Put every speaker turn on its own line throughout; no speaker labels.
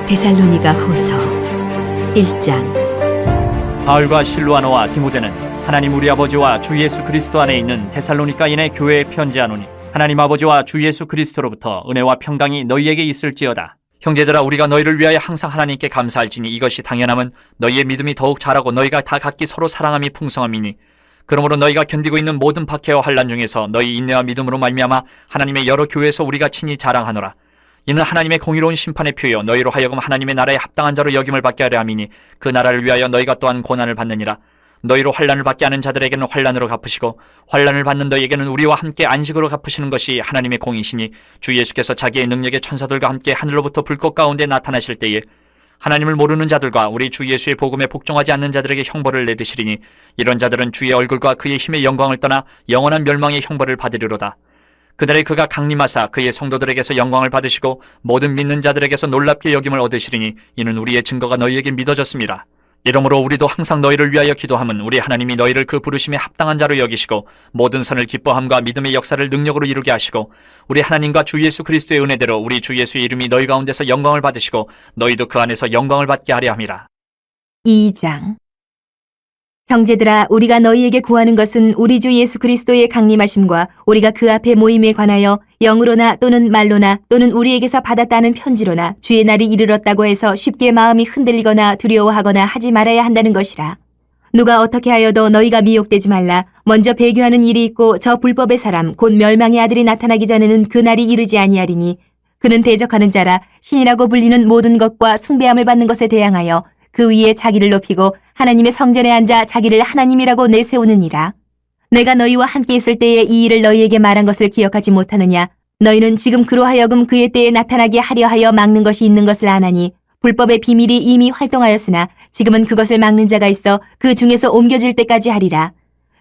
데살로니가 후서 1장.
바울과 실루아노와 디모데는 하나님 우리 아버지와 주 예수 그리스도 안에 있는 데살로니가인의 교회에 편지하노니 하나님 아버지와 주 예수 그리스도로부터 은혜와 평강이 너희에게 있을지어다. 형제들아, 우리가 너희를 위하여 항상 하나님께 감사할지니 이것이 당연함은 너희의 믿음이 더욱 자라고 너희가 다 각기 서로 사랑함이 풍성함이니, 그러므로 너희가 견디고 있는 모든 박해와 환난 중에서 너희 인내와 믿음으로 말미암아 하나님의 여러 교회에서 우리가 친히 자랑하노라. 이는 하나님의 공의로운 심판의 표요 너희로 하여금 하나님의 나라에 합당한 자로 여김을 받게 하려 함이니, 그 나라를 위하여 너희가 또한 고난을 받느니라. 너희로 환난을 받게 하는 자들에게는 환난으로 갚으시고 환난을 받는 너희에게는 우리와 함께 안식으로 갚으시는 것이 하나님의 공이시니, 주 예수께서 자기의 능력의 천사들과 함께 하늘로부터 불꽃 가운데 나타나실 때에 하나님을 모르는 자들과 우리 주 예수의 복음에 복종하지 않는 자들에게 형벌을 내리시리니, 이런 자들은 주의 얼굴과 그의 힘의 영광을 떠나 영원한 멸망의 형벌을 받으리로다. 그날에 그가 강림하사 그의 성도들에게서 영광을 받으시고 모든 믿는 자들에게서 놀랍게 여김을 얻으시리니, 이는 우리의 증거가 너희에게 믿어졌습니다. 이러므로 우리도 항상 너희를 위하여 기도함은 우리 하나님이 너희를 그 부르심에 합당한 자로 여기시고 모든 선을 기뻐함과 믿음의 역사를 능력으로 이루게 하시고, 우리 하나님과 주 예수 그리스도의 은혜대로 우리 주 예수의 이름이 너희 가운데서 영광을 받으시고 너희도 그 안에서 영광을 받게 하려 함이라.
2장. 형제들아, 우리가 너희에게 구하는 것은 우리 주 예수 그리스도의 강림하심과 우리가 그 앞에 모임에 관하여 영으로나 또는 말로나 또는 우리에게서 받았다는 편지로나 주의 날이 이르렀다고 해서 쉽게 마음이 흔들리거나 두려워하거나 하지 말아야 한다는 것이라. 누가 어떻게 하여도 너희가 미혹되지 말라. 먼저 배교하는 일이 있고 저 불법의 사람 곧 멸망의 아들이 나타나기 전에는 그 날이 이르지 아니하리니, 그는 대적하는 자라 신이라고 불리는 모든 것과 숭배함을 받는 것에 대항하여 그 위에 자기를 높이고 하나님의 성전에 앉아 자기를 하나님이라고 내세우느니라. 내가 너희와 함께 있을 때에 이 일을 너희에게 말한 것을 기억하지 못하느냐? 너희는 지금 그로 하여금 그의 때에 나타나게 하려 하여 막는 것이 있는 것을 아나니, 불법의 비밀이 이미 활동하였으나 지금은 그것을 막는 자가 있어 그 중에서 옮겨질 때까지 하리라.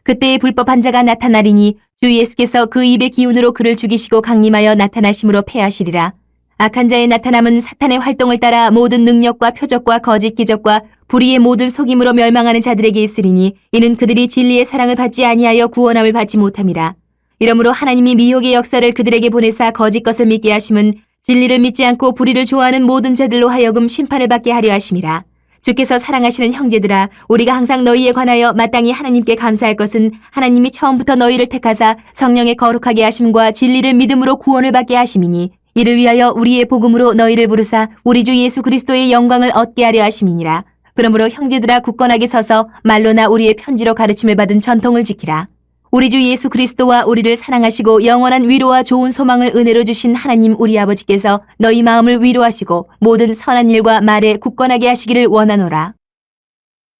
그때에 불법한 자가 나타나리니 주 예수께서 그 입의 기운으로 그를 죽이시고 강림하여 나타나심으로 패하시리라. 악한 자의 나타남은 사탄의 활동을 따라 모든 능력과 표적과 거짓 기적과 불의의 모든 속임으로 멸망하는 자들에게 있으리니, 이는 그들이 진리의 사랑을 받지 아니하여 구원함을 받지 못함이라. 이러므로 하나님이 미혹의 역사를 그들에게 보내사 거짓 것을 믿게 하심은 진리를 믿지 않고 불의를 좋아하는 모든 자들로 하여금 심판을 받게 하려 하심이라. 주께서 사랑하시는 형제들아, 우리가 항상 너희에 관하여 마땅히 하나님께 감사할 것은 하나님이 처음부터 너희를 택하사 성령의 거룩하게 하심과 진리를 믿음으로 구원을 받게 하심이니, 이를 위하여 우리의 복음으로 너희를 부르사 우리 주 예수 그리스도의 영광을 얻게 하려 하심이니라. 그러므로 형제들아, 굳건하게 서서 말로나 우리의 편지로 가르침을 받은 전통을 지키라. 우리 주 예수 그리스도와 우리를 사랑하시고 영원한 위로와 좋은 소망을 은혜로 주신 하나님 우리 아버지께서 너희 마음을 위로하시고 모든 선한 일과 말에 굳건하게 하시기를 원하노라.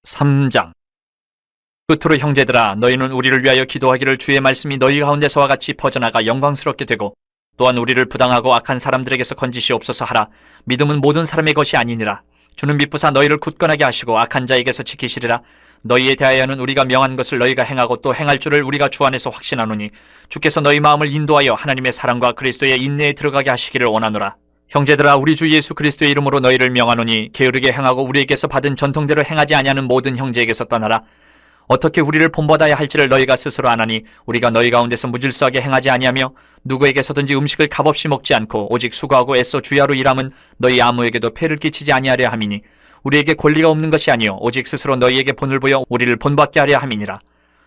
3장. 끝으로 형제들아, 너희는 우리를 위하여 기도하기를 주의 말씀이 너희 가운데서와 같이 퍼져나가 영광스럽게 되고 또한 우리를 부당하고 악한 사람들에게서 건지시옵소서 하라. 믿음은 모든 사람의 것이 아니니라. 주는 미쁘사 너희를 굳건하게 하시고 악한 자에게서 지키시리라. 너희에 대하여는 우리가 명한 것을 너희가 행하고 또 행할 줄을 우리가 주 안에서 확신하노니, 주께서 너희 마음을 인도하여 하나님의 사랑과 그리스도의 인내에 들어가게 하시기를 원하노라. 형제들아, 우리 주 예수 그리스도의 이름으로 너희를 명하노니 게으르게 행하고 우리에게서 받은 전통대로 행하지 아니하는 모든 형제에게서 떠나라. 어떻게 우리를 본받아야 할지를 너희가 스스로 아나니, 우리가 너희 가운데서 무질서하게 행하지 아니하며 누구에게서든지 음식을 값없이 먹지 않고 오직 수고하고 애써 주야로 일함은 너희 아무에게도 폐를 끼치지 아니하려 함이니, 우리에게 권리가 없는 것이 아니요 오직 스스로 너희에게 본을 보여 우리를 본받게 하려 함이니라.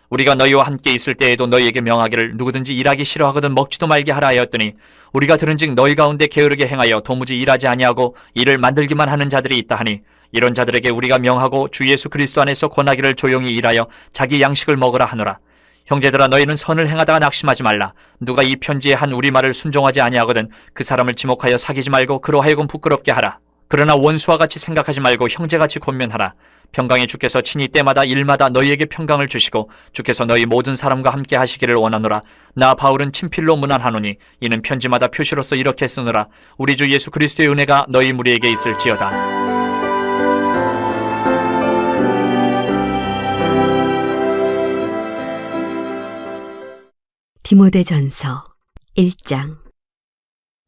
우리가 너희와 함께 있을 때에도 너희에게 명하기를 누구든지 일하기 싫어하거든 먹지도 말게 하라 하였더니, 우리가 들은즉 너희 가운데 게으르게 행하여 도무지 일하지 아니하고 일을 만들기만 하는 자들이 있다 하니, 이런 자들에게 우리가 명하고 주 예수 그리스도 안에서 권하기를 조용히 일하여 자기 양식을 먹으라 하노라. 형제들아, 너희는 선을 행하다가 낙심하지 말라. 누가 이 편지에 한 우리 말을 순종하지 아니하거든 그 사람을 지목하여 사귀지 말고 그로 하여금 부끄럽게 하라. 그러나 원수와 같이 생각하지 말고 형제같이 권면하라. 평강의 주께서 친히 때마다 일마다 너희에게 평강을 주시고 주께서 너희 모든 사람과 함께 하시기를 원하노라. 나 바울은 친필로 문안하노니 이는 편지마다 표시로서 이렇게 쓰노라. 우리 주 예수 그리스도의 은혜가 너희 무리에게 있을지어다.
디모데전서 1장.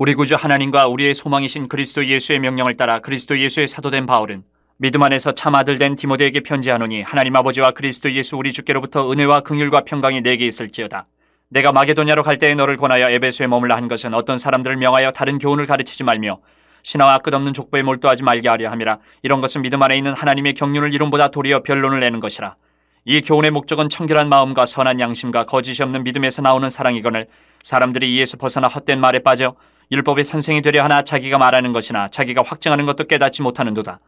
우리 구주 하나님과 우리의 소망이신 그리스도 예수의 명령을 따라 그리스도 예수의 사도된 바울은 믿음 안에서 참 아들 된 디모데에게 편지하노니, 하나님 아버지와 그리스도 예수 우리 주께로부터 은혜와 긍휼과 평강이 내게 있을지어다. 내가 마게도냐로 갈 때에 너를 권하여 에베소에 머물라 한 것은 어떤 사람들을 명하여 다른 교훈을 가르치지 말며 신하와 끝없는 족보에 몰두하지 말게 하려 함이라. 이런 것은 믿음 안에 있는 하나님의 경륜을 이룸보다 도리어 변론을 내는 것이라. 이 교훈의 목적은 청결한 마음과 선한 양심과 거짓이 없는 믿음에서 나오는 사랑이거늘 사람들이 이에서 벗어나 헛된 말에 빠져 율법의 선생이 되려 하나 자기가 말하는 것이나 자기가 확증하는 것도 깨닫지 못하는도다.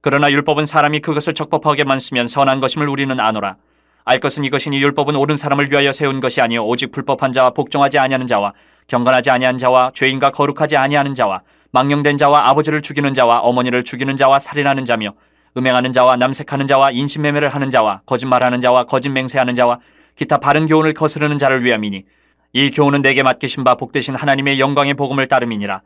그러나 율법은 사람이 그것을 적법하게만 쓰면 선한 것임을 우리는 아노라. 알 것은 이것이니 율법은 옳은 사람을 위하여 세운 것이 아니요 오직 불법한 자와 복종하지 아니하는 자와 경건하지 아니한 자와 죄인과 거룩하지 아니하는 자와 망령된 자와 아버지를 죽이는 자와 어머니를 죽이는 자와 살인하는 자며 음행하는 자와 남색하는 자와 인신매매를 하는 자와 거짓말하는 자와 거짓 맹세하는 자와 기타 바른 교훈을 거스르는 자를 위함이니 이 교훈은 내게 맡기신 바 복되신 하나님의 영광의 복음을 따름이니라.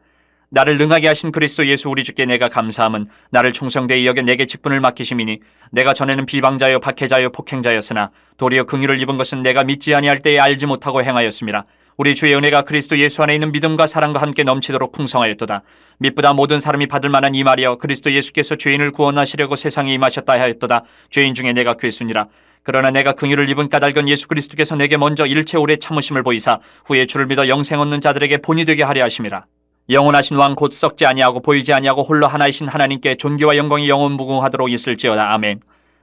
나를 능하게 하신 그리스도 예수 우리 주께 내가 감사함은 나를 충성되이 여겨 내게 직분을 맡기심이니 내가 전에는 비방자요 박해자요 폭행자였으나 도리어 긍휼을 입은 것은 내가 믿지 아니할 때에 알지 못하고 행하였음이라. 우리 주의 은혜가 그리스도 예수 안에 있는 믿음과 사랑과 함께 넘치도록 풍성하였도다. mit보다 모든 사람이 받을 만한 이 말이여 그리스도 예수께서 죄인을 구원하시려고 세상에 임하셨다 하였도다. 죄인 중에 내가 괴순이라. 그러나 내가 긍휼을 입은 까닭은 예수 그리스도께서 내게 먼저 일체 오래 참으심을 보이사 후에 주를 믿어 영생 얻는 자들에게 본이 되게 하려 하심이라. 영원하신 왕 곧 썩지 아니하고 보이지 아니하고 홀로 하나이신 하나님께 존귀와 영광이 영원 무궁하도록 있을지어다. 아멘.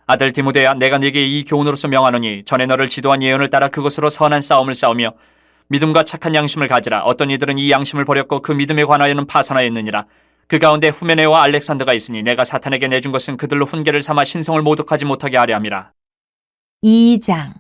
아들 디모데야, 내가 네게 이 교훈으로서 명하노니 전에 너를 지도한 예언을 따라 그것으로 선한 싸움을 싸우며 믿음과 착한 양심을 가지라. 어떤 이들은 이 양심을 버렸고 그 믿음에 관하여는 파선하였느니라. 그 가운데 후메네와 알렉산더가 있으니 내가 사탄에게 내준 것은 그들로 훈계를 삼아 신성을 모독하지 못하게 하려 함이라.
2장.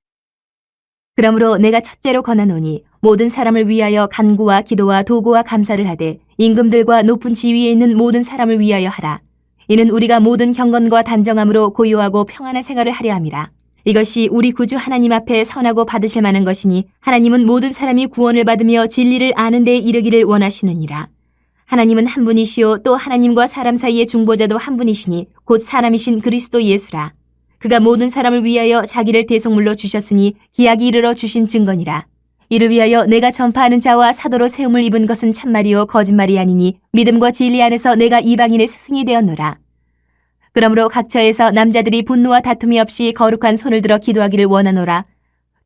그러므로 내가 첫째로 권하노니 모든 사람을 위하여 간구와 기도와 도구와 감사를 하되 임금들과 높은 지위에 있는 모든 사람을 위하여 하라. 이는 우리가 모든 경건과 단정함으로 고요하고 평안한 생활을 하려 함이라. 이것이 우리 구주 하나님 앞에 선하고 받으실 만한 것이니 하나님은 모든 사람이 구원을 받으며 진리를 아는 데 이르기를 원하시느니라. 하나님은 한 분이시요 또 하나님과 사람 사이의 중보자도 한 분이시니 곧 사람이신 그리스도 예수라. 그가 모든 사람을 위하여 자기를 대속물로 주셨으니 기약이 이르러 주신 증거니라. 이를 위하여 내가 전파하는 자와 사도로 세움을 입은 것은 참말이요 거짓말이 아니니 믿음과 진리 안에서 내가 이방인의 스승이 되었노라. 그러므로 각처에서 남자들이 분노와 다툼이 없이 거룩한 손을 들어 기도하기를 원하노라.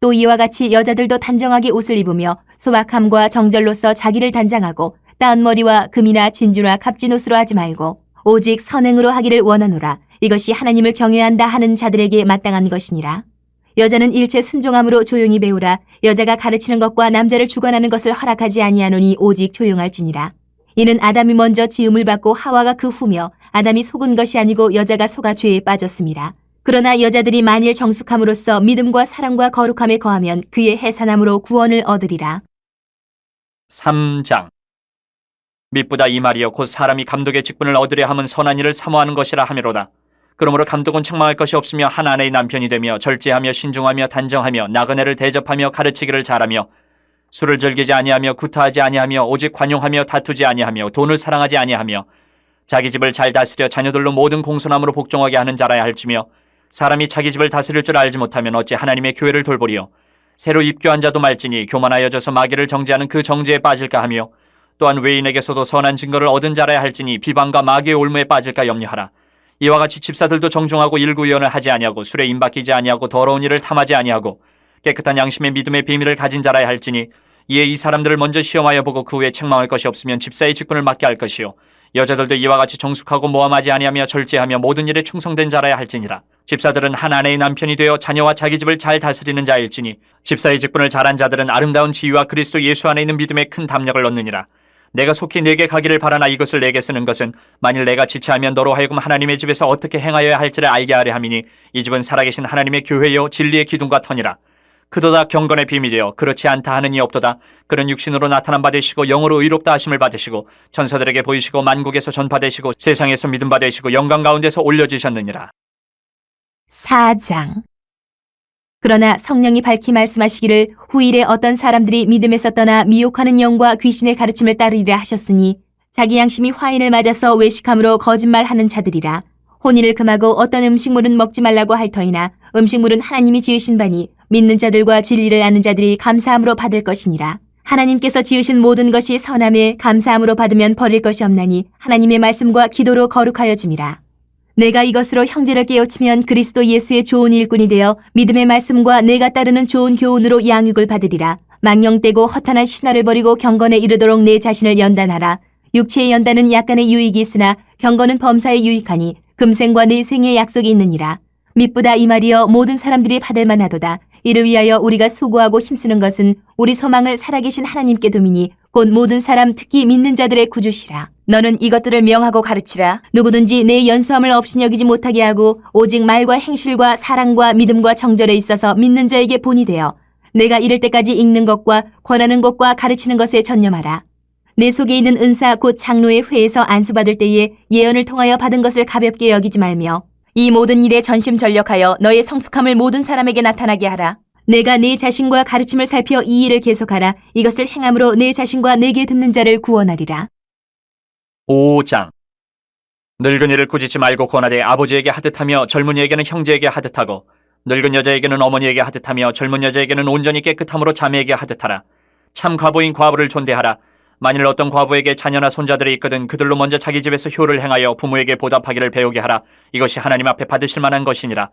또 이와 같이 여자들도 단정하게 옷을 입으며 소박함과 정절로서 자기를 단장하고 따은 머리와 금이나 진주나 값진 옷으로 하지 말고 오직 선행으로 하기를 원하노라. 이것이 하나님을 경외한다 하는 자들에게 마땅한 것이니라. 여자는 일체 순종함으로 조용히 배우라. 여자가 가르치는 것과 남자를 주관하는 것을 허락하지 아니하노니 오직 조용할지니라. 이는 아담이 먼저 지음을 받고 하와가 그 후며 아담이 속은 것이 아니고 여자가 속아 죄에 빠졌음이라. 그러나 여자들이 만일 정숙함으로써 믿음과 사랑과 거룩함에 거하면 그의 해산함으로 구원을 얻으리라.
3장. mit보다 이 말이여 곧 사람이 감독의 직분을 얻으려 함은 선한 일을 사모하는 것이라 하미로다. 그러므로 감독은 책망할 것이 없으며 한 아내의 남편이 되며 절제하며 신중하며 단정하며 나그네를 대접하며 가르치기를 잘하며 술을 즐기지 아니하며 구타하지 아니하며 오직 관용하며 다투지 아니하며 돈을 사랑하지 아니하며 자기 집을 잘 다스려 자녀들로 모든 공손함으로 복종하게 하는 자라야 할지며 사람이 자기 집을 다스릴 줄 알지 못하면 어찌 하나님의 교회를 돌보리요. 새로 입교한 자도 말지니 교만하여져서 마귀를 정죄하는 그 정죄에 빠질까 하며 또한 외인에게서도 선한 증거를 얻은 자라야 할지니 비방과 마귀의 올무에 빠질까 염려하라. 이와 같이 집사들도 정중하고 일구의언을 하지 아니하고 술에 임박이지 아니하고 더러운 일을 탐하지 아니하고 깨끗한 양심의 믿음의 비밀을 가진 자라야 할지니 이에 이 사람들을 먼저 시험하여 보고 그 후에 책망할 것이 없으면 집사의 직분을 맡게 할 것이요. 여자들도 이와 같이 정숙하고 모함하지 아니하며 절제하며 모든 일에 충성된 자라야 할지니라. 집사들은 한 아내의 남편이 되어 자녀와 자기 집을 잘 다스리는 자일지니 집사의 직분을 잘한 자들은 아름다운 지위와 그리스도 예수 안에 있는 믿음에 큰 담력을 얻느니라. 내가 속히 네게 가기를 바라나 이것을 내게 쓰는 것은 만일 내가 지체하면 너로 하여금 하나님의 집에서 어떻게 행하여야 할지를 알게 하려 함이니 이 집은 살아계신 하나님의 교회요 진리의 기둥과 터니라. 그도다 경건의 비밀이여 그렇지 않다 하는 이 없도다. 그는 육신으로 나타난 바 되시고 영으로 의롭다 하심을 받으시고 천사들에게 보이시고 만국에서 전파되시고 세상에서 믿음 받으시고 영광 가운데서 올려지셨느니라.
4장. 그러나 성령이 밝히 말씀하시기를 후일에 어떤 사람들이 믿음에서 떠나 미혹하는 영과 귀신의 가르침을 따르리라 하셨으니 자기 양심이 화인을 맞아서 외식함으로 거짓말하는 자들이라. 혼인을 금하고 어떤 음식물은 먹지 말라고 할 터이나 음식물은 하나님이 지으신 바니 믿는 자들과 진리를 아는 자들이 감사함으로 받을 것이니라. 하나님께서 지으신 모든 것이 선함에 감사함으로 받으면 버릴 것이 없나니 하나님의 말씀과 기도로 거룩하여짐이라. 내가 이것으로 형제를 깨우치면 그리스도 예수의 좋은 일꾼이 되어 믿음의 말씀과 내가 따르는 좋은 교훈으로 양육을 받으리라. 망령되고 허탄한 신화를 버리고 경건에 이르도록 내 자신을 연단하라. 육체의 연단은 약간의 유익이 있으나 경건은 범사에 유익하니 금생과 내생의 약속이 있느니라. 미쁘다 이 말이여 모든 사람들이 받을 만하도다. 이를 위하여 우리가 수고하고 힘쓰는 것은 우리 소망을 살아계신 하나님께 두미니 곧 모든 사람 특히 믿는 자들의 구주시라. 너는 이것들을 명하고 가르치라. 누구든지 내 연수함을 업신여기지 못하게 하고 오직 말과 행실과 사랑과 믿음과 정절에 있어서 믿는 자에게 본이 되어 내가 이를 때까지 읽는 것과 권하는 것과 가르치는 것에 전념하라. 내 속에 있는 은사 곧 장로의 회에서 안수받을 때에 예언을 통하여 받은 것을 가볍게 여기지 말며 이 모든 일에 전심전력하여 너의 성숙함을 모든 사람에게 나타나게 하라. 내가 내 자신과 가르침을 살펴 이 일을 계속하라. 이것을 행함으로 내 자신과 내게 듣는 자를 구원하리라.
5장. 늙은이를 꾸짖지 말고 권하되 아버지에게 하듯하며 젊은이에게는 형제에게 하듯하고 늙은 여자에게는 어머니에게 하듯하며 젊은 여자에게는 온전히 깨끗함으로 자매에게 하듯하라. 참 과부인 과부를 존대하라. 만일 어떤 과부에게 자녀나 손자들이 있거든 그들로 먼저 자기 집에서 효를 행하여 부모에게 보답하기를 배우게 하라. 이것이 하나님 앞에 받으실 만한 것이니라.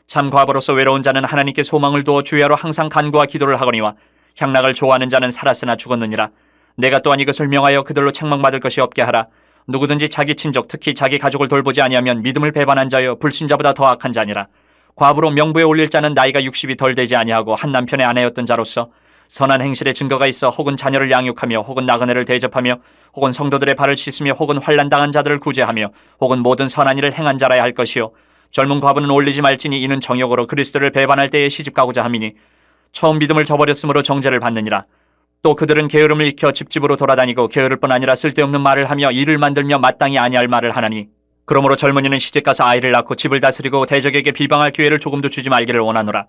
참 과부로서 외로운 자는 하나님께 소망을 두어 주야로 항상 간구와 기도를 하거니와 향락을 좋아하는 자는 살았으나 죽었느니라. 내가 또한 이것을 명하여 그들로 책망받을 것이 없게 하라. 누구든지 자기 친족 특히 자기 가족을 돌보지 아니하면 믿음을 배반한 자여 불신자보다 더 악한 자니라. 과부로 명부에 올릴 자는 나이가 60이 덜 되지 아니하고 한 남편의 아내였던 자로서 선한 행실의 증거가 있어 혹은 자녀를 양육하며 혹은 나그네를 대접하며 혹은 성도들의 발을 씻으며 혹은 환난당한 자들을 구제하며 혹은 모든 선한 일을 행한 자라야 할 것이요 젊은 과부는 올리지 말지니 이는 정욕으로 그리스도를 배반할 때에 시집가고자 함이니 처음 믿음을 저버렸으므로 정죄를 받느니라. 또 그들은 게으름을 익혀 집집으로 돌아다니고 게으를 뿐 아니라 쓸데없는 말을 하며 일을 만들며 마땅히 아니할 말을 하나니 그러므로 젊은이는 시집가서 아이를 낳고 집을 다스리고 대적에게 비방할 기회를 조금도 주지 말기를 원하노라.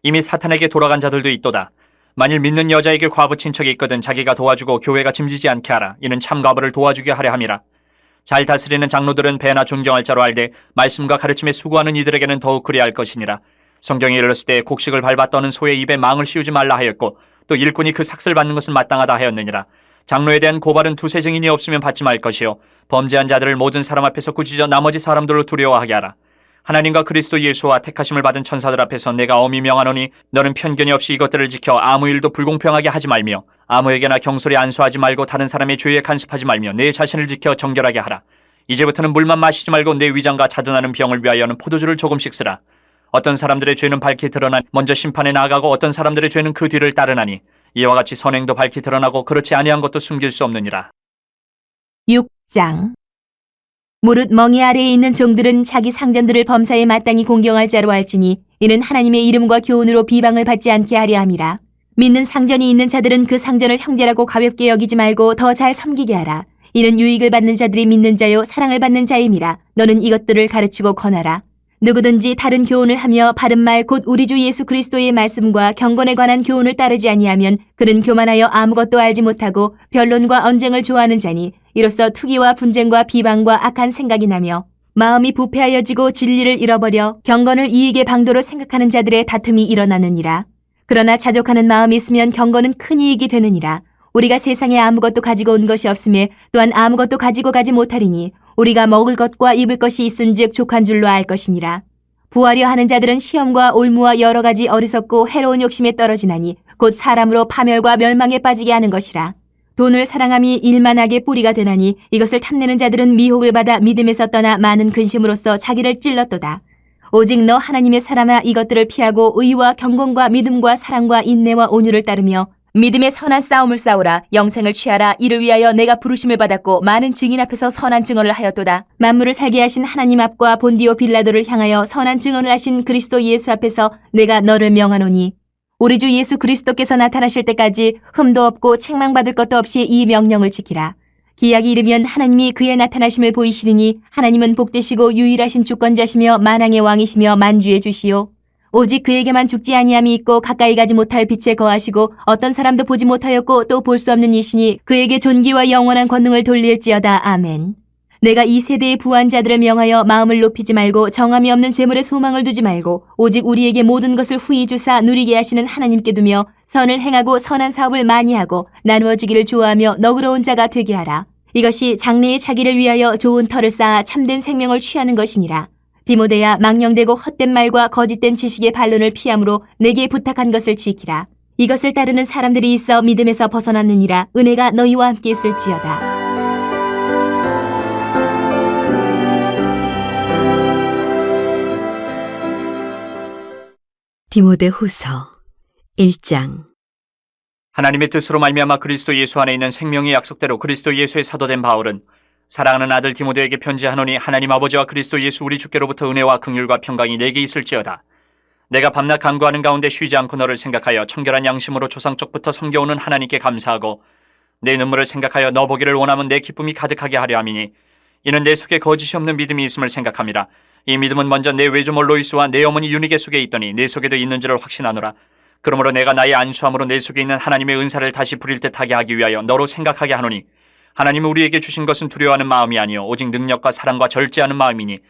이미 사탄에게 돌아간 자들도 있도다. 만일 믿는 여자에게 과부 친척이 있거든 자기가 도와주고 교회가 짐지지 않게 하라. 이는 참 과부를 도와주게 하려 함이라. 잘 다스리는 장로들은 배나 존경할 자로 알되 말씀과 가르침에 수고하는 이들에게는 더욱 그리할 것이니라. 성경에 이르렀을 때 곡식을 밟아 떠는 소의 입에 망을 씌우지 말라 하였고 또 일꾼이 그 삭슬 받는 것은 마땅하다 하였느니라. 장로에 대한 고발은 두세 증인이 없으면 받지 말 것이요 범죄한 자들을 모든 사람 앞에서 꾸짖어 나머지 사람들로 두려워하게 하라. 하나님과 그리스도 예수와 택하심을 받은 천사들 앞에서 내가 엄히 명하노니 너는 편견이 없이 이것들을 지켜 아무 일도 불공평하게 하지 말며 아무에게나 경솔히 안수하지 말고 다른 사람의 죄에 간섭하지 말며 내 자신을 지켜 정결하게 하라. 이제부터는 물만 마시지 말고 내 위장과 자두나는 병을 위하여는 포도주를 조금씩 쓰라. 어떤 사람들의 죄는 밝히 드러나 먼저 심판에 나아가고 어떤 사람들의 죄는 그 뒤를 따르나니 이와 같이 선행도 밝히 드러나고 그렇지 아니한 것도 숨길 수 없느니라.
6장. 무릇 멍에 아래에 있는 종들은 자기 상전들을 범사에 마땅히 공경할 자로 알지니 이는 하나님의 이름과 교훈으로 비방을 받지 않게 하려 함이라. 믿는 상전이 있는 자들은 그 상전을 형제라고 가볍게 여기지 말고 더 잘 섬기게 하라. 이는 유익을 받는 자들이 믿는 자요 사랑을 받는 자임이라. 너는 이것들을 가르치고 권하라. 누구든지 다른 교훈을 하며 바른 말 곧 우리 주 예수 그리스도의 말씀과 경건에 관한 교훈을 따르지 아니하면 그는 교만하여 아무것도 알지 못하고 변론과 언쟁을 좋아하는 자니 이로써 투기와 분쟁과 비방과 악한 생각이 나며 마음이 부패하여지고 진리를 잃어버려 경건을 이익의 방도로 생각하는 자들의 다툼이 일어나느니라. 그러나 자족하는 마음이 있으면 경건은 큰 이익이 되느니라. 우리가 세상에 아무것도 가지고 온 것이 없음에 또한 아무것도 가지고 가지 못하리니 우리가 먹을 것과 입을 것이 있은즉 족한 줄로 알 것이니라. 부하려 하는 자들은 시험과 올무와 여러 가지 어리석고 해로운 욕심에 떨어지나니 곧 사람으로 파멸과 멸망에 빠지게 하는 것이라. 돈을 사랑함이 일만하게 뿌리가 되나니 이것을 탐내는 자들은 미혹을 받아 믿음에서 떠나 많은 근심으로써 자기를 찔렀도다. 오직 너 하나님의 사람아 이것들을 피하고 의와 경건과 믿음과 사랑과 인내와 온유를 따르며 믿음의 선한 싸움을 싸우라. 영생을 취하라. 이를 위하여 내가 부르심을 받았고 많은 증인 앞에서 선한 증언을 하였도다. 만물을 살게 하신 하나님 앞과 본디오 빌라도를 향하여 선한 증언을 하신 그리스도 예수 앞에서 내가 너를 명하노니 우리 주 예수 그리스도께서 나타나실 때까지 흠도 없고 책망받을 것도 없이 이 명령을 지키라. 기약이 이르면 하나님이 그의 나타나심을 보이시리니 하나님은 복되시고 유일하신 주권자시며 만왕의 왕이시며 만주의 주시오. 오직 그에게만 죽지 아니함이 있고 가까이 가지 못할 빛에 거하시고 어떤 사람도 보지 못하였고 또 볼 수 없는 이시니 그에게 존귀와 영원한 권능을 돌릴지어다. 아멘. 내가 이 세대의 부한 자들을 명하여 마음을 높이지 말고 정함이 없는 재물에 소망을 두지 말고 오직 우리에게 모든 것을 후히 주사 누리게 하시는 하나님께 두며 선을 행하고 선한 사업을 많이 하고 나누어 주기를 좋아하며 너그러운 자가 되게 하라. 이것이 장래의 자기를 위하여 좋은 터를 쌓아 참된 생명을 취하는 것이니라. 디모데야 망령되고 헛된 말과 거짓된 지식의 반론을 피함으로 내게 부탁한 것을 지키라. 이것을 따르는 사람들이 있어 믿음에서 벗어났느니라. 은혜가 너희와 함께 있을지어다.
디모데후서 1장.
하나님의 뜻으로 말미암아 그리스도 예수 안에 있는 생명의 약속대로 그리스도 예수의 사도된 바울은 사랑하는 아들 디모데에게 편지하노니 하나님 아버지와 그리스도 예수 우리 주께로부터 은혜와 긍휼과 평강이 내게 있을지어다. 내가 밤낮 간구하는 가운데 쉬지 않고 너를 생각하여 청결한 양심으로 조상적부터 섬겨오는 하나님께 감사하고 내 눈물을 생각하여 너 보기를 원하면 내 기쁨이 가득하게 하려 함이니 이는 내 속에 거짓이 없는 믿음이 있음을 생각함이라. 이 믿음은 먼저 내 외조모 로이스와 내 어머니 유니게 속에 있더니 내 속에도 있는 줄을 확신하노라. 그러므로 내가 나의 안수함으로 내 속에 있는 하나님의 은사를 다시 부릴 듯하게 하기 위하여 너로 생각하게 하노니 하나님이 우리에게 주신 것은 두려워하는 마음이 아니요 오직 능력과 사랑과 절제하는 마음이니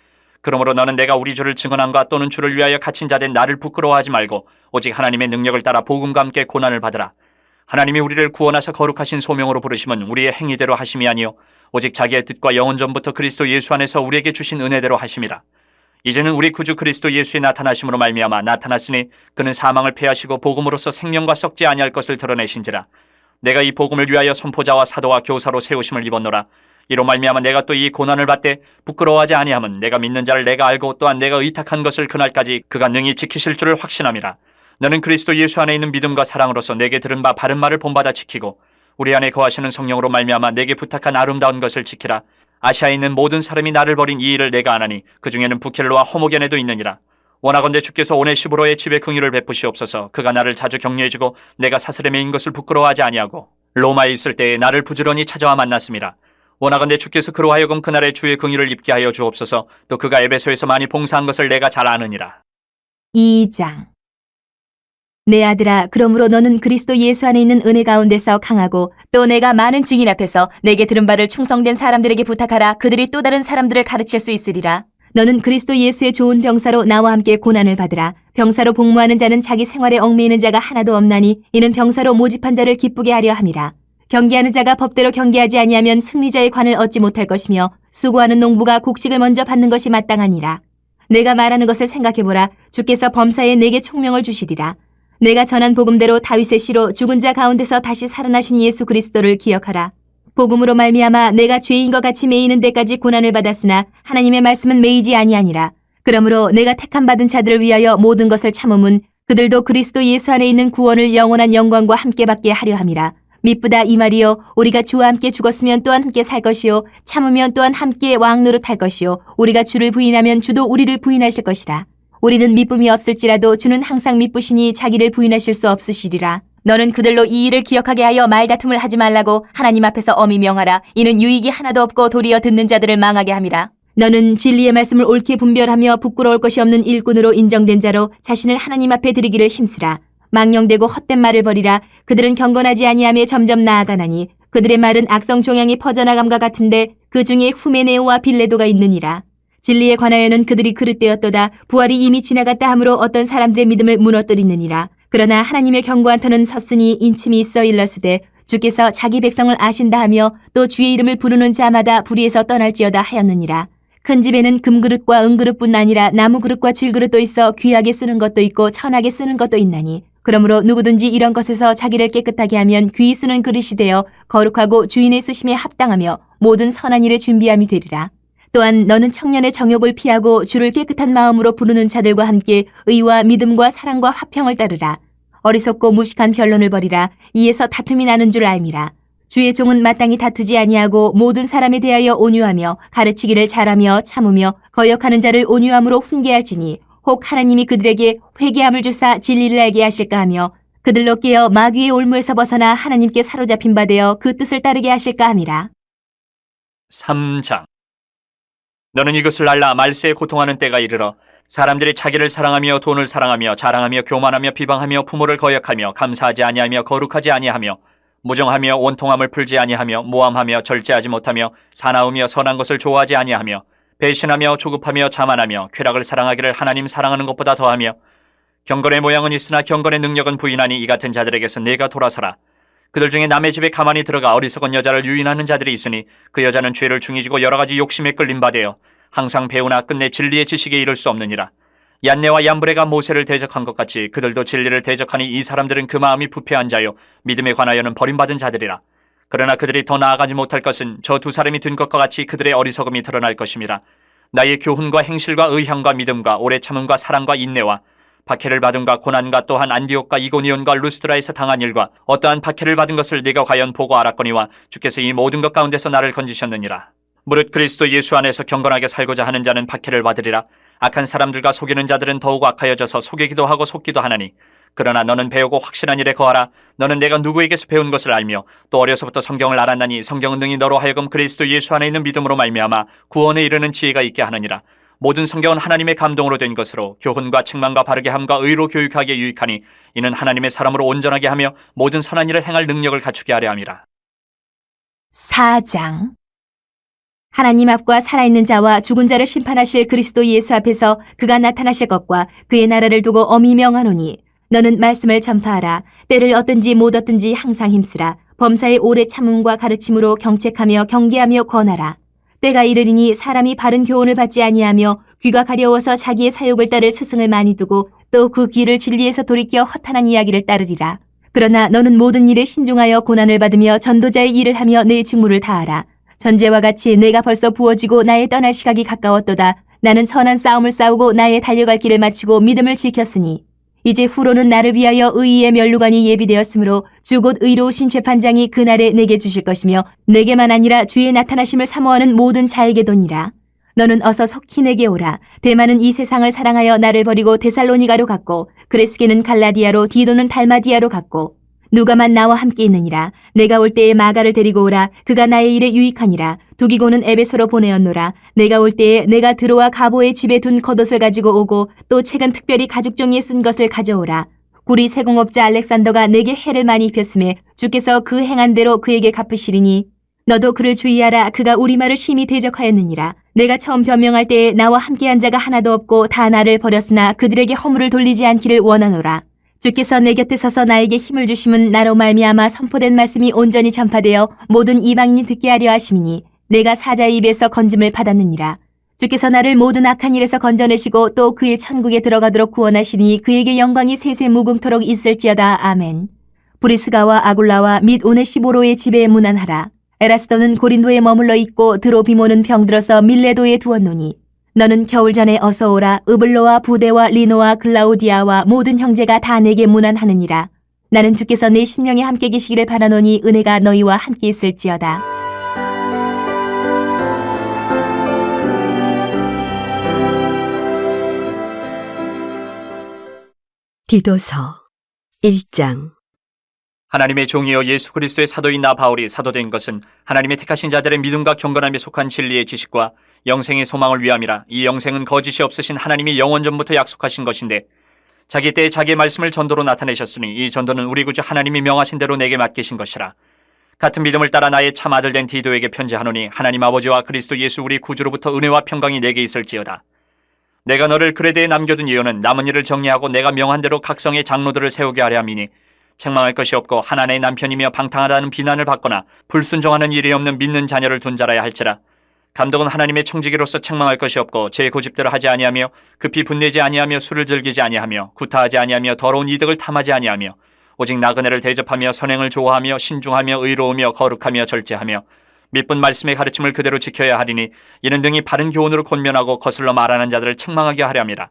그러므로 너는 내가 우리 주를 증언함과 또는 주를 위하여 갇힌 자 된 나를 부끄러워하지 말고 오직 하나님의 능력을 따라 복음과 함께 고난을 받으라. 하나님이 우리를 구원하사 거룩하신 소명으로 부르심은 우리의 행위대로 하심이 아니요 오직 자기의 뜻과 영원 전부터 그리스도 예수 안에서 우리에게 주신 은혜대로 하심이라. 이제는 우리 구주 그리스도 예수의 나타나심으로 말미암아 나타났으니 그는 사망을 패하시고 복음으로써 생명과 썩지 아니할 것을 드러내신지라. 내가 이 복음을 위하여 선포자와 사도와 교사로 세우심을 입었노라. 이로 말미암아 내가 또 이 고난을 받되 부끄러워하지 아니함은 내가 믿는 자를 내가 알고 또한 내가 의탁한 것을 그날까지 그가 능히 지키실 줄을 확신함이라. 너는 그리스도 예수 안에 있는 믿음과 사랑으로서 내게 들은 바 바른 말을 본받아 지키고 우리 안에 거하시는 성령으로 말미암아 내게 부탁한 아름다운 것을 지키라. 아시아에 있는 모든 사람이 나를 버린 이 일을 내가 아나니 그 중에는 부켈로와 호모겐에도 있느니라. 원하건대 주께서 오네시보로의 집에 긍휼을 베푸시옵소서. 그가 나를 자주 격려해주고 내가 사스레에 있는 것을 부끄러워하지 아니하고 로마에 있을 때에 나를 부지런히 찾아와 만났음이라. 원하건대 주께서 그로 하여금 그날의 주의 긍휼을 입게 하여 주옵소서. 또 그가 에베소에서 많이 봉사한 것을 내가 잘 아느니라.
2장. 내 아들아, 그러므로 너는 그리스도 예수 안에 있는 은혜 가운데서 강하고 또 내가 많은 증인 앞에서 내게 들은 바를 충성된 사람들에게 부탁하라. 그들이 또 다른 사람들을 가르칠 수 있으리라. 너는 그리스도 예수의 좋은 병사로 나와 함께 고난을 받으라. 병사로 복무하는 자는 자기 생활에 얽매이는 자가 하나도 없나니 이는 병사로 모집한 자를 기쁘게 하려 함이라. 경계하는 자가 법대로 경계하지 아니하면 승리자의 관을 얻지 못할 것이며 수고하는 농부가 곡식을 먼저 받는 것이 마땅하니라. 내가 말하는 것을 생각해보라. 주께서 범사에 내게 총명을 주시리라. 내가 전한 복음대로 다윗의 씨로 죽은 자 가운데서 다시 살아나신 예수 그리스도를 기억하라. 복음으로 말미암아 내가 죄인과 같이 매이는 데까지 고난을 받았으나 하나님의 말씀은 매이지 아니하니라. 그러므로 내가 택함 받은 자들을 위하여 모든 것을 참음은 그들도 그리스도 예수 안에 있는 구원을 영원한 영광과 함께 받게 하려 함이라. 미쁘다 이 말이요 우리가 주와 함께 죽었으면 또한 함께 살 것이요 참으면 또한 함께 왕노릇할 것이요 우리가 주를 부인하면 주도 우리를 부인하실 것이라. 우리는 미쁨이 없을지라도 주는 항상 미쁘시니 자기를 부인하실 수 없으시리라. 너는 그들로 이 일을 기억하게 하여 말다툼을 하지 말라고 하나님 앞에서 엄히 명하라. 이는 유익이 하나도 없고 도리어 듣는 자들을 망하게 함이라. 너는 진리의 말씀을 옳게 분별하며 부끄러울 것이 없는 일꾼으로 인정된 자로 자신을 하나님 앞에 드리기를 힘쓰라. 망령되고 헛된 말을 버리라. 그들은 경건하지 아니하며 점점 나아가나니 그들의 말은 악성 종양이 퍼져나감과 같은데 그 중에 후메네오와 빌레도가 있느니라. 진리에 관하여는 그들이 그릇되었도다. 부활이 이미 지나갔다 하므로 어떤 사람들의 믿음을 무너뜨리느니라. 그러나 하나님의 경고한 터는 섰으니 인침이 있어 일러스되 주께서 자기 백성을 아신다 하며 또 주의 이름을 부르는 자마다 불의에서 떠날지어다 하였느니라. 큰 집에는 금그릇과 은그릇뿐 아니라 나무그릇과 질그릇도 있어 귀하게 쓰는 것도 있고 천하게 쓰는 것도 있나니 그러므로 누구든지 이런 것에서 자기를 깨끗하게 하면 귀히 쓰는 그릇이 되어 거룩하고 주인의 쓰심에 합당하며 모든 선한 일에 준비함이 되리라. 또한 너는 청년의 정욕을 피하고 주를 깨끗한 마음으로 부르는 자들과 함께 의와 믿음과 사랑과 화평을 따르라. 어리석고 무식한 변론을 버리라. 이에서 다툼이 나는 줄 알미라. 주의 종은 마땅히 다투지 아니하고 모든 사람에 대하여 온유하며 가르치기를 잘하며 참으며 거역하는 자를 온유함으로 훈계할지니 혹 하나님이 그들에게 회개함을 주사 진리를 알게 하실까 하며 그들로 깨어 마귀의 올무에서 벗어나 하나님께 사로잡힌 바 되어 그 뜻을 따르게 하실까 함이라.
3장. 너는 이것을 알라. 말세에 고통하는 때가 이르러 사람들이 자기를 사랑하며 돈을 사랑하며 자랑하며 교만하며 비방하며 부모를 거역하며 감사하지 아니하며 거룩하지 아니하며 무정하며 원통함을 풀지 아니하며 모함하며 절제하지 못하며 사나우며 선한 것을 좋아하지 아니하며 배신하며 조급하며 자만하며 쾌락을 사랑하기를 하나님 사랑하는 것보다 더하며 경건의 모양은 있으나 경건의 능력은 부인하니 이 같은 자들에게서 내가 돌아서라. 그들 중에 남의 집에 가만히 들어가 어리석은 여자를 유인하는 자들이 있으니 그 여자는 죄를 중이지고 여러 가지 욕심에 끌림 바되어 항상 배우나 끝내 진리의 지식에 이를 수 없느니라. 얀네와 얀브레가 모세를 대적한 것 같이 그들도 진리를 대적하니 이 사람들은 그 마음이 부패한 자요 믿음에 관하여는 버림받은 자들이라. 그러나 그들이 더 나아가지 못할 것은 저 두 사람이 된 것과 같이 그들의 어리석음이 드러날 것임이라. 나의 교훈과 행실과 의향과 믿음과 오래 참음과 사랑과 인내와 박해를 받음과 고난과 또한 안디옥과 이고니온과 루스드라에서 당한 일과 어떠한 박해를 받은 것을 네가 과연 보고 알았거니와 주께서 이 모든 것 가운데서 나를 건지셨느니라. 무릇 그리스도 예수 안에서 경건하게 살고자 하는 자는 박해를 받으리라. 악한 사람들과 속이는 자들은 더욱 악하여져서 속이기도 하고 속기도 하나니 그러나 너는 배우고 확신한 일에 거하라. 너는 내가 누구에게서 배운 것을 알며 또 어려서부터 성경을 알았나니 성경은 능히 너로 하여금 그리스도 예수 안에 있는 믿음으로 말미암아 구원에 이르는 지혜가 있게 하느니라. 모든 성경은 하나님의 감동으로 된 것으로 교훈과 책망과 바르게 함과 의로 교육하기에 유익하니 이는 하나님의 사람으로 온전하게 하며 모든 선한 일을 행할 능력을 갖추게 하려 함이라.
4장. 하나님 앞과 살아있는 자와 죽은 자를 심판하실 그리스도 예수 앞에서 그가 나타나실 것과 그의 나라를 두고 엄히 명하노니 너는 말씀을 전파하라. 때를 얻든지 못 얻든지 항상 힘쓰라. 범사의 오래 참음과 가르침으로 경책하며 경계하며 권하라. 때가 이르리니 사람이 바른 교훈을 받지 아니하며 귀가 가려워서 자기의 사욕을 따를 스승을 많이 두고 또 그 귀를 진리에서 돌이켜 허탄한 이야기를 따르리라. 그러나 너는 모든 일에 신중하여 고난을 받으며 전도자의 일을 하며 내 직무를 다하라. 전제와 같이 내가 벌써 부어지고 나의 떠날 시각이 가까웠도다. 나는 선한 싸움을 싸우고 나의 달려갈 길을 마치고 믿음을 지켰으니 이제 후로는 나를 위하여 의의 면류관이 예비되었으므로 주 곧 의로우신 재판장이 그날에 내게 주실 것이며 내게만 아니라 주의 나타나심을 사모하는 모든 자에게도니라. 너는 어서 속히 내게 오라. 대만은 이 세상을 사랑하여 나를 버리고 데살로니가로 갔고 그레스게는 갈라디아로 디도는 달마디아로 갔고 누가만 나와 함께 있느니라. 내가 올 때에 마가를 데리고 오라. 그가 나의 일에 유익하니라. 두기고는 에베소로 보내었노라. 내가 올 때에 내가 드로와 가보의 집에 둔 겉옷을 가지고 오고 또 책은 특별히 가죽종이에 쓴 것을 가져오라. 구리 세공업자 알렉산더가 내게 해를 많이 입혔음에 주께서 그 행한 대로 그에게 갚으시리니 너도 그를 주의하라. 그가 우리 말을 심히 대적하였느니라. 내가 처음 변명할 때에 나와 함께한 자가 하나도 없고 다 나를 버렸으나 그들에게 허물을 돌리지 않기를 원하노라. 주께서 내 곁에 서서 나에게 힘을 주심은 나로 말미암아 선포된 말씀이 온전히 전파되어 모든 이방인이 듣게 하려 하심이니 내가 사자의 입에서 건짐을 받았느니라. 주께서 나를 모든 악한 일에서 건져내시고 또 그의 천국에 들어가도록 구원하시니 그에게 영광이 세세 무궁토록 있을지어다. 아멘. 브리스가와 아굴라와 및 오네시보로의 집에 문안하라. 에라스도는 고린도에 머물러 있고 드로비모는 병들어서 밀레도에 두었노니 너는 겨울 전에 어서 오라. 으블로와 부데와 리노와 글라우디아와 모든 형제가 다 내게 문안하느니라. 나는 주께서 내 심령에 함께 계시기를 바라노니 은혜가 너희와 함께 있을지어다.
디도서 1장.
하나님의 종이여 예수 그리스도의 사도인 나 바울이 사도된 것은 하나님의 택하신 자들의 믿음과 경건함에 속한 진리의 지식과 영생의 소망을 위함이라. 이 영생은 거짓이 없으신 하나님이 영원전부터 약속하신 것인데 자기 때에 자기의 말씀을 전도로 나타내셨으니 이 전도는 우리 구주 하나님이 명하신 대로 내게 맡기신 것이라. 같은 믿음을 따라 나의 참 아들 된 디도에게 편지하노니 하나님 아버지와 그리스도 예수 우리 구주로부터 은혜와 평강이 내게 있을지어다. 내가 너를 그레데에 남겨둔 이유는 남은 일을 정리하고 내가 명한 대로 각성의 장로들을 세우게 하려 함이니 책망할 것이 없고 하나님의 남편이며 방탕하다는 비난을 받거나 불순종하는 일이 없는 믿는 자녀를 둔 자라야 할지라. 감독은 하나님의 청지기로서 책망할 것이 없고 제 고집대로 하지 아니하며 급히 분내지 아니하며 술을 즐기지 아니하며 구타하지 아니하며 더러운 이득을 탐하지 아니하며 오직 나그네를 대접하며 선행을 좋아하며 신중하며 의로우며 거룩하며 절제하며 믿분 말씀의 가르침을 그대로 지켜야 하리니 이는 등이 바른 교훈으로 권면하고 거슬러 말하는 자들을 책망하게 하려 함이라.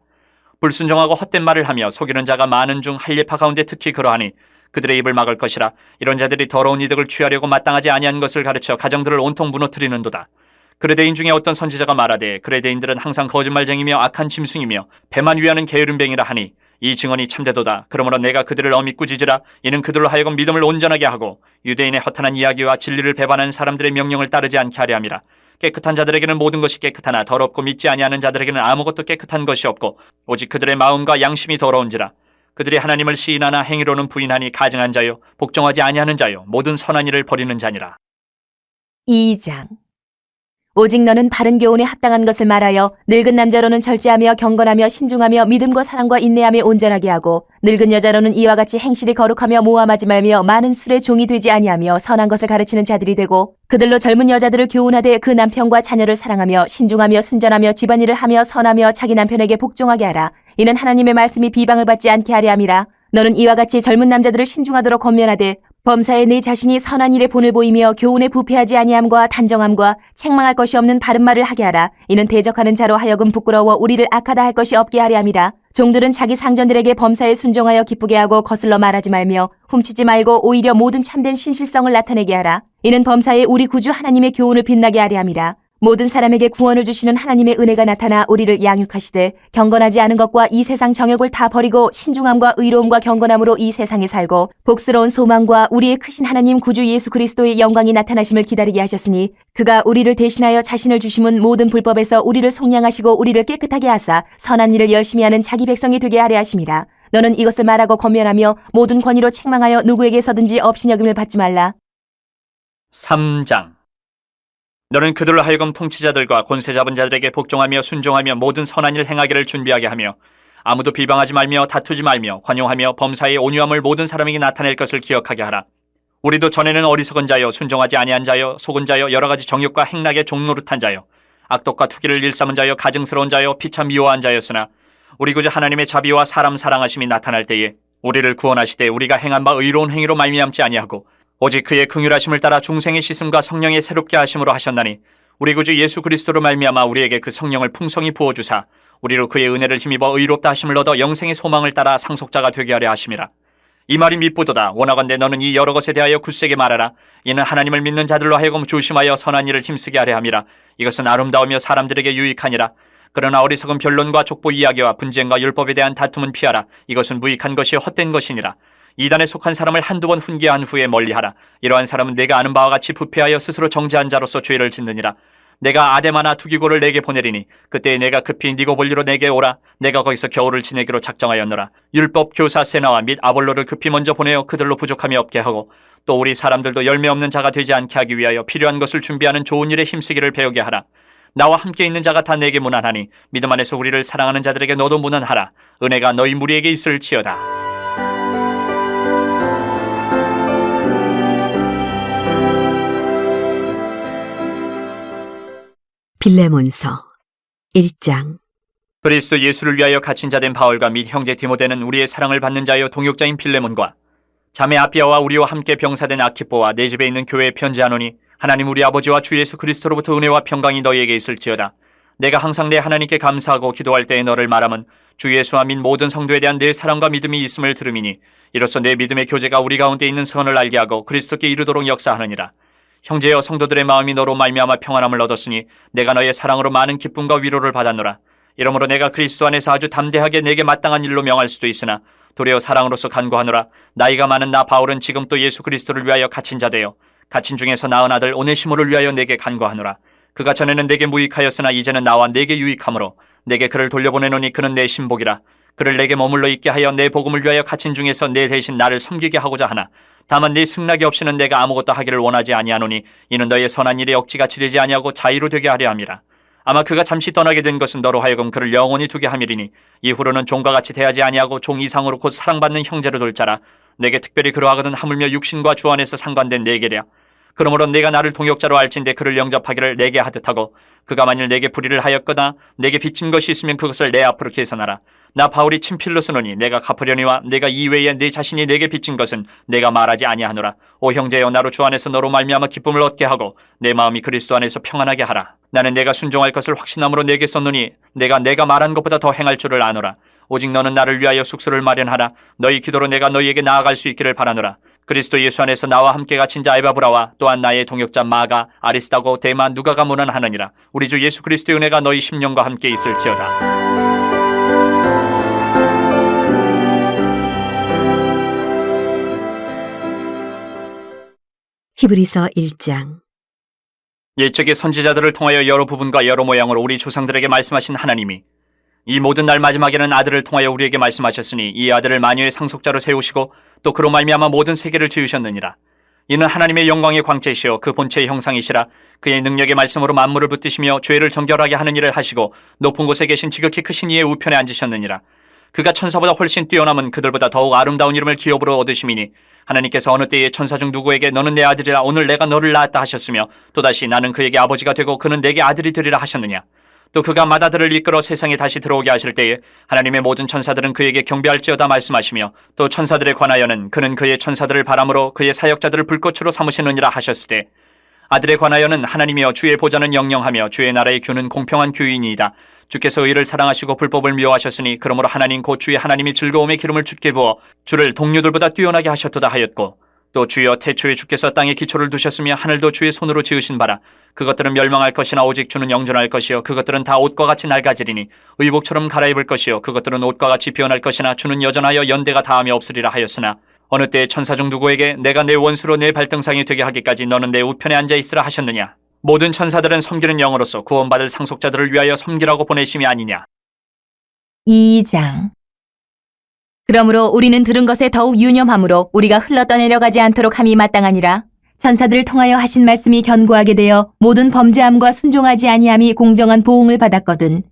불순종하고 헛된 말을 하며 속이는 자가 많은 중 할례파 가운데 특히 그러하니 그들의 입을 막을 것이라. 이런 자들이 더러운 이득을 취하려고 마땅하지 아니한 것을 가르쳐 가정들을 온통 무너뜨리는도다. 그레데인 중에 어떤 선지자가 말하되 그레데인들은 항상 거짓말쟁이며 악한 짐승이며 배만 위하는 게으름뱅이라 하니 이 증언이 참되도다. 그러므로 내가 그들을 엄히 꾸짖으라. 이는 그들로 하여금 믿음을 온전하게 하고 유대인의 허탄한 이야기와 진리를 배반하는 사람들의 명령을 따르지 않게 하려 함이라. 깨끗한 자들에게는 모든 것이 깨끗하나 더럽고 믿지 아니하는 자들에게는 아무것도 깨끗한 것이 없고 오직 그들의 마음과 양심이 더러운지라. 그들이 하나님을 시인하나 행위로는 부인하니 가증한 자요 복종하지 아니하는 자요 모든 선한 일을 버리는 자니라.
2장. 오직 너는 바른 교훈에 합당한 것을 말하여 늙은 남자로는 절제하며 경건하며 신중하며 믿음과 사랑과 인내함에 온전하게 하고 늙은 여자로는 이와 같이 행실이 거룩하며 모함하지 말며 많은 술의 종이 되지 아니하며 선한 것을 가르치는 자들이 되고 그들로 젊은 여자들을 교훈하되 그 남편과 자녀를 사랑하며 신중하며 순전하며 집안일을 하며 선하며 자기 남편에게 복종하게 하라. 이는 하나님의 말씀이 비방을 받지 않게 하려 함이라. 너는 이와 같이 젊은 남자들을 신중하도록 권면하되 범사에 내 자신이 선한 일에 본을 보이며 교훈에 부패하지 아니함과 단정함과 책망할 것이 없는 바른 말을 하게 하라. 이는 대적하는 자로 하여금 부끄러워 우리를 악하다 할 것이 없게 하려 함이라. 종들은 자기 상전들에게 범사에 순종하여 기쁘게 하고 거슬러 말하지 말며 훔치지 말고 오히려 모든 참된 신실성을 나타내게 하라. 이는 범사에 우리 구주 하나님의 교훈을 빛나게 하려 함이라. 모든 사람에게 구원을 주시는 하나님의 은혜가 나타나 우리를 양육하시되 경건하지 않은 것과 이 세상 정욕을 다 버리고 신중함과 의로움과 경건함으로 이 세상에 살고 복스러운 소망과 우리의 크신 하나님 구주 예수 그리스도의 영광이 나타나심을 기다리게 하셨으니 그가 우리를 대신하여 자신을 주심은 모든 불법에서 우리를 속량하시고 우리를 깨끗하게 하사 선한 일을 열심히 하는 자기 백성이 되게 하려 하심이라. 너는 이것을 말하고 권면하며 모든 권위로 책망하여 누구에게서든지 업신여김을 받지 말라.
3장. 너는 그들로 하여금 통치자들과 권세 잡은 자들에게 복종하며 순종하며 모든 선한 일 행하기를 준비하게 하며 아무도 비방하지 말며 다투지 말며 관용하며 범사의 온유함을 모든 사람에게 나타낼 것을 기억하게 하라. 우리도 전에는 어리석은 자여 순종하지 아니한 자여 속은 자여 여러 가지 정욕과 행락에 종노릇한 자여 악독과 투기를 일삼은 자여 가증스러운 자여 피차 미워한 자였으나 우리 구주 하나님의 자비와 사람 사랑하심이 나타날 때에 우리를 구원하시되 우리가 행한 바 의로운 행위로 말미암지 아니하고 오직 그의 긍휼하심을 따라 중생의 씻음과 성령의 새롭게 하심으로 하셨나니 우리 구주 예수 그리스도로 말미암아 우리에게 그 성령을 풍성히 부어주사 우리로 그의 은혜를 힘입어 의롭다 하심을 얻어 영생의 소망을 따라 상속자가 되게 하려 하심이라. 이 말이 미쁘도다. 원하건대 너는 이 여러 것에 대하여 굳세게 말하라. 이는 하나님을 믿는 자들로 하여금 조심하여 선한 일을 힘쓰게 하려 함이라. 이것은 아름다우며 사람들에게 유익하니라. 그러나 어리석은 변론과 족보 이야기와 분쟁과 율법에 대한 다툼은 피하라. 이것은 무익한 것이 헛된 것이니라. 이단에 속한 사람을 한두 번 훈계한 후에 멀리하라. 이러한 사람은 내가 아는 바와 같이 부패하여 스스로 정죄한 자로서 죄를 짓느니라. 내가 아데마나 두기고를 내게 보내리니 그때에 내가 급히 니고볼리로 내게 오라. 내가 거기서 겨울을 지내기로 작정하였노라. 율법 교사 세나와 및 아볼로를 급히 먼저 보내어 그들로 부족함이 없게 하고 또 우리 사람들도 열매 없는 자가 되지 않게 하기 위하여 필요한 것을 준비하는 좋은 일에 힘쓰기를 배우게 하라. 나와 함께 있는 자가 다 내게 문안하니 믿음 안에서 우리를 사랑하는 자들에게 너도 문안하라. 은혜가 너희 무리에게 있을지어다.
빌레몬서 1장.
그리스도 예수를 위하여 갇힌 자 된 바울과 및 형제 디모데는 우리의 사랑을 받는 자여 동역자인 빌레몬과 자매 아비아와 우리와 함께 병사된 아키뽀와 내 집에 있는 교회에 편지하노니 하나님 우리 아버지와 주 예수 그리스도로부터 은혜와 평강이 너희에게 있을지어다. 내가 항상 내 하나님께 감사하고 기도할 때에 너를 말함은 주 예수와 및 모든 성도에 대한 내 사랑과 믿음이 있음을 들음이니 이로써 내 믿음의 교제가 우리 가운데 있는 선을 알게 하고 그리스도께 이르도록 역사하느니라. 형제여 성도들의 마음이 너로 말미암아 평안함을 얻었으니 내가 너의 사랑으로 많은 기쁨과 위로를 받았노라. 이러므로 내가 그리스도 안에서 아주 담대하게 내게 마땅한 일로 명할 수도 있으나 도리어 사랑으로서 간구하노라. 나이가 많은 나 바울은 지금 또 예수 그리스도를 위하여 갇힌 자 되어 갇힌 중에서 낳은 아들 오네시모를 위하여 내게 간구하노라. 그가 전에는 내게 무익하였으나 이제는 나와 내게 유익하므로 내게 그를 돌려보내노니 그는 내 신복이라. 그를 내게 머물러 있게 하여 내 복음을 위하여 갇힌 중에서 내 대신 나를 섬기게 하고자 하나 다만 네 승낙이 없이는 내가 아무것도 하기를 원하지 아니하노니 이는 너의 선한 일에 억지같이 되지 아니하고 자의로 되게 하려 함이라. 아마 그가 잠시 떠나게 된 것은 너로 하여금 그를 영원히 두게 함이리니 이후로는 종과 같이 대하지 아니하고 종 이상으로 곧 사랑받는 형제로 둘 자라. 내게 특별히 그러하거든 하물며 육신과 주 안에서 상관된 내게랴. 그러므로 내가 나를 동역자로 알진대 그를 영접하기를 내게 하듯하고 그가 만일 내게 불의를 하였거나 내게 빚진 것이 있으면 그것을 내 앞으로 계산하라. 나 바울이 친필로 쓰노니 내가 갚으려니와 내가 이외에 내 자신이 내게 빚진 것은 내가 말하지 아니하노라. 오 형제여 나로 주 안에서 너로 말미암아 기쁨을 얻게 하고 내 마음이 그리스도 안에서 평안하게 하라. 나는 내가 순종할 것을 확신함으로 내게 썼노니 내가 말한 것보다 더 행할 줄을 아노라. 오직 너는 나를 위하여 숙소를 마련하라. 너희 기도로 내가 너희에게 나아갈 수 있기를 바라노라. 그리스도 예수 안에서 나와 함께 갇힌 자 에바브라와 또한 나의 동역자 마가 아리스다고 데마 누가가 문안하느니라. 우리 주 예수 그리스도의 은혜가 너희 심령과 함께 있을지어다.
히브리서 1장.
옛적의 선지자들을 통하여 여러 부분과 여러 모양으로 우리 조상들에게 말씀하신 하나님이 이 모든 날 마지막에는 아들을 통하여 우리에게 말씀하셨으니 이 아들을 만유의 상속자로 세우시고 또 그로 말미암아 모든 세계를 지으셨느니라. 이는 하나님의 영광의 광채시여 그 본체의 형상이시라. 그의 능력의 말씀으로 만물을 붙드시며 죄를 정결하게 하는 일을 하시고 높은 곳에 계신 지극히 크신 이의 우편에 앉으셨느니라. 그가 천사보다 훨씬 뛰어남은 그들보다 더욱 아름다운 이름을 기업으로 얻으심이니 하나님께서 어느 때에 천사 중 누구에게 너는 내 아들이라 오늘 내가 너를 낳았다 하셨으며 또다시 나는 그에게 아버지가 되고 그는 내게 아들이 되리라 하셨느냐. 또 그가 맏아들을 이끌어 세상에 다시 들어오게 하실 때에 하나님의 모든 천사들은 그에게 경배할지어다 말씀하시며 또 천사들에 관하여는 그는 그의 천사들을 바람으로 그의 사역자들을 불꽃으로 삼으시느니라 하셨으되 아들에 관하여는 하나님이여 주의 보좌는 영영하며 주의 나라의 규는 공평한 규이니이다. 주께서 의를 사랑하시고 불법을 미워하셨으니 그러므로 하나님 곧 주의 하나님이 즐거움의 기름을 주께 부어 주를 동료들보다 뛰어나게 하셨도다 하였고 또 주여 태초에 주께서 땅에 기초를 두셨으며 하늘도 주의 손으로 지으신 바라. 그것들은 멸망할 것이나 오직 주는 영존할 것이요 그것들은 다 옷과 같이 낡아지리니 의복처럼 갈아입을 것이요 그것들은 옷과 같이 변할 것이나 주는 여전하여 연대가 다함이 없으리라 하였으나 어느 때에 천사 중 누구에게 내가 내 원수로 내 발등상이 되게 하기까지 너는 내 우편에 앉아 있으라 하셨느냐. 모든 천사들은 섬기는 영으로서 구원받을 상속자들을 위하여 섬기라고 보내심이 아니냐.
2장. 그러므로 우리는 들은 것에 더욱 유념함으로 우리가 흘러떠내려가지 않도록 함이 마땅하니라. 천사들을 통하여 하신 말씀이 견고하게 되어 모든 범죄함과 순종하지 아니함이 공정한 보응을 받았거든.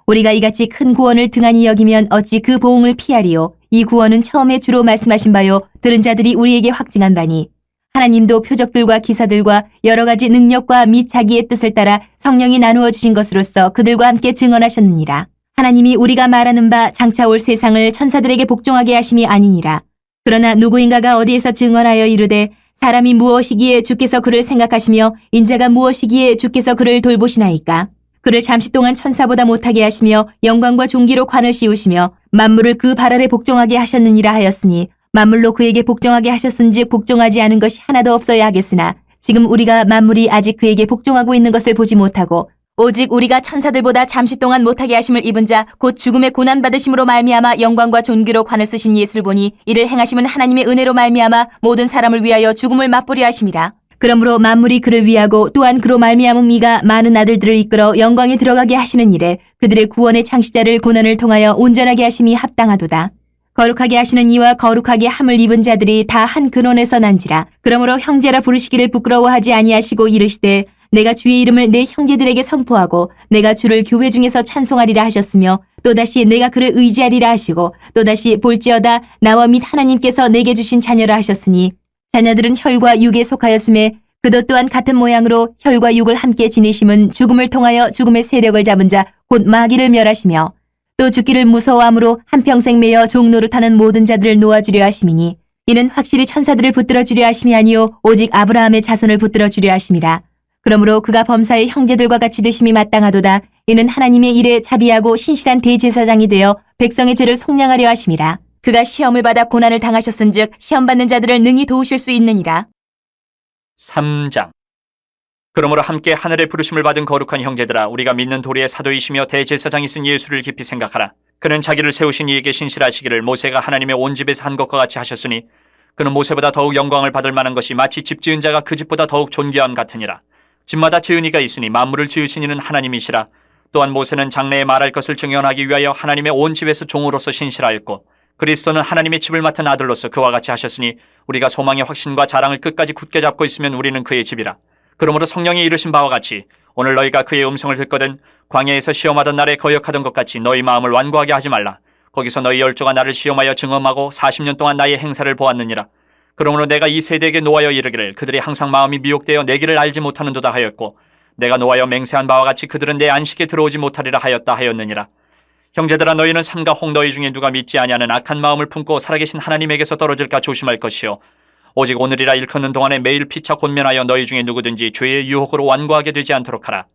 우리가 이같이 큰 구원을 등한히 여기면 어찌 그 보응을 피하리요. 이 구원은 처음에 주로 말씀하신 바요 들은 자들이 우리에게 확증한 바니 하나님도 표적들과 기사들과 여러 가지 능력과 및 자기의 뜻을 따라 성령이 나누어 주신 것으로서 그들과 함께 증언하셨느니라. 하나님이 우리가 말하는 바 장차 올 세상을 천사들에게 복종하게 하심이 아니니라. 그러나 누구인가가 어디에서 증언하여 이르되 사람이 무엇이기에 주께서 그를 생각하시며 인자가 무엇이기에 주께서 그를 돌보시나이까. 그를 잠시 동안 천사보다 못하게 하시며 영광과 존귀로 관을 씌우시며 만물을 그 발 아래 복종하게 하셨느니라 하였으니 만물로 그에게 복종하게 하셨은즉 복종하지 않은 것이 하나도 없어야 하겠으나 지금 우리가 만물이 아직 그에게 복종하고 있는 것을 보지 못하고 오직 우리가 천사들보다 잠시 동안 못하게 하심을 입은 자 곧 죽음의 고난 받으심으로 말미암아 영광과 존귀로 관을 쓰신 예수를 보니 이를 행하심은 하나님의 은혜로 말미암아 모든 사람을 위하여 죽음을 맛보려 하심이라. 그러므로 만물이 그를 위하고 또한 그로 말미암은 이가 많은 아들들을 이끌어 영광에 들어가게 하시는 일에 그들의 구원의 창시자를 고난을 통하여 온전하게 하심이 합당하도다. 거룩하게 하시는 이와 거룩하게 함을 입은 자들이 다 한 근원에서 난지라. 그러므로 형제라 부르시기를 부끄러워하지 아니하시고 이르시되 내가 주의 이름을 내 형제들에게 선포하고 내가 주를 교회 중에서 찬송하리라 하셨으며 또다시 내가 그를 의지하리라 하시고 또다시 볼지어다 나와 및 하나님께서 내게 주신 자녀라 하셨으니 자녀들은 혈과 육에 속하였음에 그도 또한 같은 모양으로 혈과 육을 함께 지니심은 죽음을 통하여 죽음의 세력을 잡은 자 곧 마귀를 멸하시며 또 죽기를 무서워함으로 한평생 매여 종노릇하는 모든 자들을 놓아주려 하심이니 이는 확실히 천사들을 붙들어 주려 하심이 아니요 오직 아브라함의 자손을 붙들어 주려 하심이라. 그러므로 그가 범사의 형제들과 같이 되심이 마땅하도다. 이는 하나님의 일에 자비하고 신실한 대제사장이 되어 백성의 죄를 속량하려 하심이라. 그가 시험을 받아 고난을 당하셨은즉 시험받는 자들을 능히 도우실 수 있느니라.
3장. 그러므로 함께 하늘의 부르심을 받은 거룩한 형제들아 우리가 믿는 도리의 사도이시며 대제사장이신 예수를 깊이 생각하라. 그는 자기를 세우신 이에게 신실하시기를 모세가 하나님의 온 집에서 한 것과 같이 하셨으니 그는 모세보다 더욱 영광을 받을 만한 것이 마치 집 지은 자가 그 집보다 더욱 존귀함 같으니라. 집마다 지은 이가 있으니 만물을 지으신 이는 하나님이시라. 또한 모세는 장래에 말할 것을 증언하기 위하여 하나님의 온 집에서 종으로서 신실하였고 그리스도는 하나님의 집을 맡은 아들로서 그와 같이 하셨으니 우리가 소망의 확신과 자랑을 끝까지 굳게 잡고 있으면 우리는 그의 집이라. 그러므로 성령이 이르신 바와 같이 오늘 너희가 그의 음성을 듣거든 광야에서 시험하던 날에 거역하던 것 같이 너희 마음을 완고하게 하지 말라. 거기서 너희 열조가 나를 시험하여 증언하고 40년 동안 나의 행사를 보았느니라. 그러므로 내가 이 세대에게 노하여 이르기를 그들이 항상 마음이 미혹되어 내 길을 알지 못하는도다 하였고 내가 노하여 맹세한 바와 같이 그들은 내 안식에 들어오지 못하리라 하였다 하였느니라. 형제들아 너희는 삼가 홍 너희 중에 누가 믿지 아니하는 악한 마음을 품고 살아계신 하나님에게서 떨어질까 조심할 것이요 오직 오늘이라 일컫는 동안에 매일 피차 권면하여 너희 중에 누구든지 죄의 유혹으로 완고하게 되지 않도록 하라.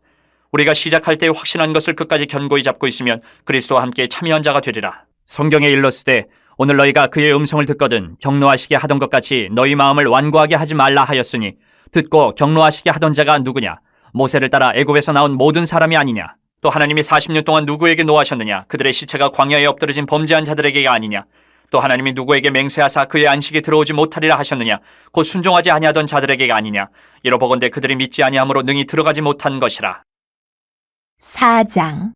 우리가 시작할 때 확신한 것을 끝까지 견고히 잡고 있으면 그리스도와 함께 참여한 자가 되리라. 성경에 일렀으되 오늘 너희가 그의 음성을 듣거든 경노하시게 하던 것 같이 너희 마음을 완고하게 하지 말라 하였으니 듣고 경노하시게 하던 자가 누구냐? 모세를 따라 애굽에서 나온 모든 사람이 아니냐? 또 하나님이 40년 동안 누구에게 노하셨느냐? 그들의 시체가 광야에 엎드러진 범죄한 자들에게가 아니냐? 또 하나님이 누구에게 맹세하사 그의 안식에 들어오지 못하리라 하셨느냐? 곧 순종하지 아니하던 자들에게가 아니냐? 이러보건대 그들이 믿지 아니함으로 능히 들어가지 못한 것이라.
4장.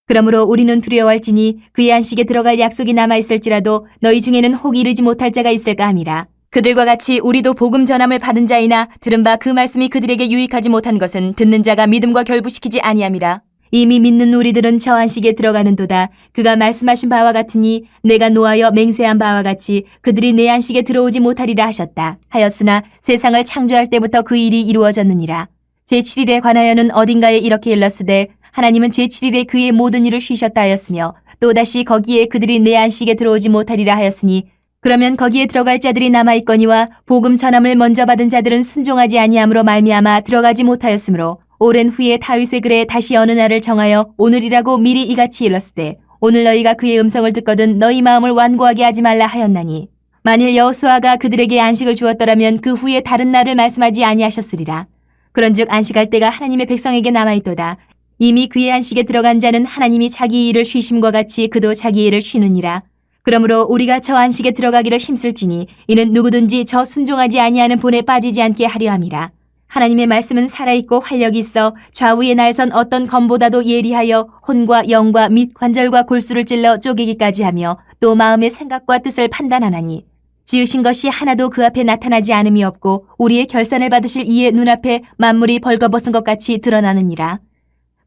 그러므로 우리는 두려워할지니 그의 안식에 들어갈 약속이 남아있을지라도 너희 중에는 혹 이르지 못할 자가 있을까 함이라. 그들과 같이 우리도 복음 전함을 받은 자이나 들은 바 그 말씀이 그들에게 유익하지 못한 것은 듣는 자가 믿음과 결부시키지 아니함이라. 이미 믿는 우리들은 저 안식에 들어가는도다. 그가 말씀하신 바와 같으니 내가 노하여 맹세한 바와 같이 그들이 내 안식에 들어오지 못하리라 하셨다. 하였으나 세상을 창조할 때부터 그 일이 이루어졌느니라. 제7일에 관하여는 어딘가에 이렇게 일렀으되 하나님은 제7일에 그의 모든 일을 쉬셨다 하였으며 또다시 거기에 그들이 내 안식에 들어오지 못하리라 하였으니 그러면 거기에 들어갈 자들이 남아있거니와 복음 전함을 먼저 받은 자들은 순종하지 아니함으로 말미암아 들어가지 못하였으므로 오랜 후에 다윗의 글에 다시 어느 날을 정하여 오늘이라고 미리 이같이 일렀으되 오늘 너희가 그의 음성을 듣거든 너희 마음을 완고하게 하지 말라 하였나니 만일 여호수아가 그들에게 안식을 주었더라면 그 후에 다른 날을 말씀하지 아니하셨으리라. 그런즉 안식할 때가 하나님의 백성에게 남아있도다. 이미 그의 안식에 들어간 자는 하나님이 자기 일을 쉬심과 같이 그도 자기 일을 쉬느니라. 그러므로 우리가 저 안식에 들어가기를 힘쓸지니 이는 누구든지 저 순종하지 아니하는 본에 빠지지 않게 하려 함이라. 하나님의 말씀은 살아있고 활력이 있어 좌우에 날선 어떤 검보다도 예리하여 혼과 영과 및 관절과 골수를 찔러 쪼개기까지 하며 또 마음의 생각과 뜻을 판단하나니 지으신 것이 하나도 그 앞에 나타나지 않음이 없고 우리의 결산을 받으실 이의 눈앞에 만물이 벌거벗은 것 같이 드러나느니라.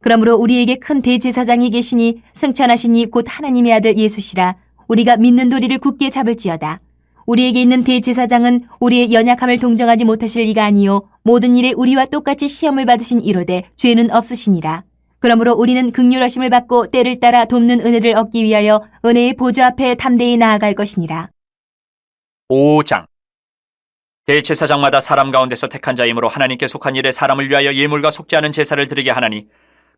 그러므로 우리에게 큰 대제사장이 계시니 승천하시니 곧 하나님의 아들 예수시라. 우리가 믿는 도리를 굳게 잡을지어다. 우리에게 있는 대제사장은 우리의 연약함을 동정하지 못하실 이가 아니요 모든 일에 우리와 똑같이 시험을 받으신 이로되 죄는 없으시니라. 그러므로 우리는 긍휼하심을 받고 때를 따라 돕는 은혜를 얻기 위하여 은혜의 보좌 앞에 담대히 나아갈 것이니라.
5장. 대제사장마다 사람 가운데서 택한 자이므로 하나님께 속한 일에 사람을 위하여 예물과 속지 않은 제사를 드리게 하나니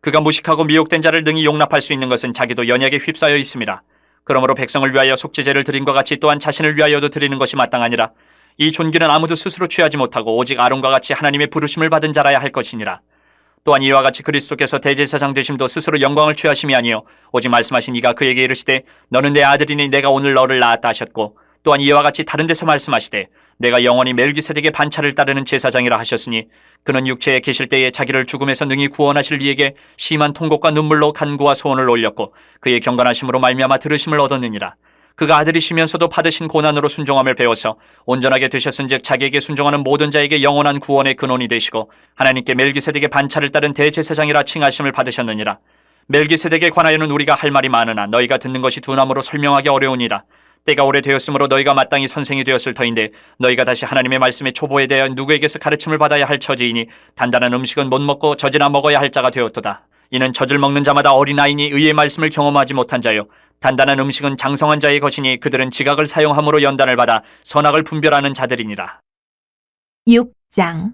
그가 무식하고 미혹된 자를 능히 용납할 수 있는 것은 자기도 연약에 휩싸여 있음이라. 그러므로 백성을 위하여 속죄제를 드린 것 같이 또한 자신을 위하여도 드리는 것이 마땅하니라. 이 존귀는 아무도 스스로 취하지 못하고 오직 아론과 같이 하나님의 부르심을 받은 자라야 할 것이니라. 또한 이와 같이 그리스도께서 대제사장 되심도 스스로 영광을 취하심이 아니요 오직 말씀하신 이가 그에게 이르시되 너는 내 아들이니 내가 오늘 너를 낳았다 하셨고 또한 이와 같이 다른 데서 말씀하시되 내가 영원히 멜기세덱의 반차를 따르는 제사장이라 하셨으니 그는 육체에 계실 때에 자기를 죽음에서 능히 구원하실 이에게 심한 통곡과 눈물로 간구와 소원을 올렸고 그의 경건하심으로 말미암아 들으심을 얻었느니라. 그가 아들이시면서도 받으신 고난으로 순종함을 배워서 온전하게 되셨은즉 자기에게 순종하는 모든 자에게 영원한 구원의 근원이 되시고 하나님께 멜기세덱의 반차를 따른 대제사장이라 칭하심을 받으셨느니라. 멜기세덱에 관하여는 우리가 할 말이 많으나 너희가 듣는 것이 둔함으로 설명하기 어려우니라. 때가 오래되었으므로 너희가 마땅히 선생이 되었을 터인데 너희가 다시 하나님의 말씀의 초보에 대하여 누구에게서 가르침을 받아야 할 처지이니 단단한 음식은 못 먹고 젖이나 먹어야 할 자가 되었도다. 이는 젖을 먹는 자마다 어린아이니 의의 말씀을 경험하지 못한 자요 단단한 음식은 장성한 자의 것이니 그들은 지각을 사용함으로 연단을 받아 선악을 분별하는 자들이니라.
6장.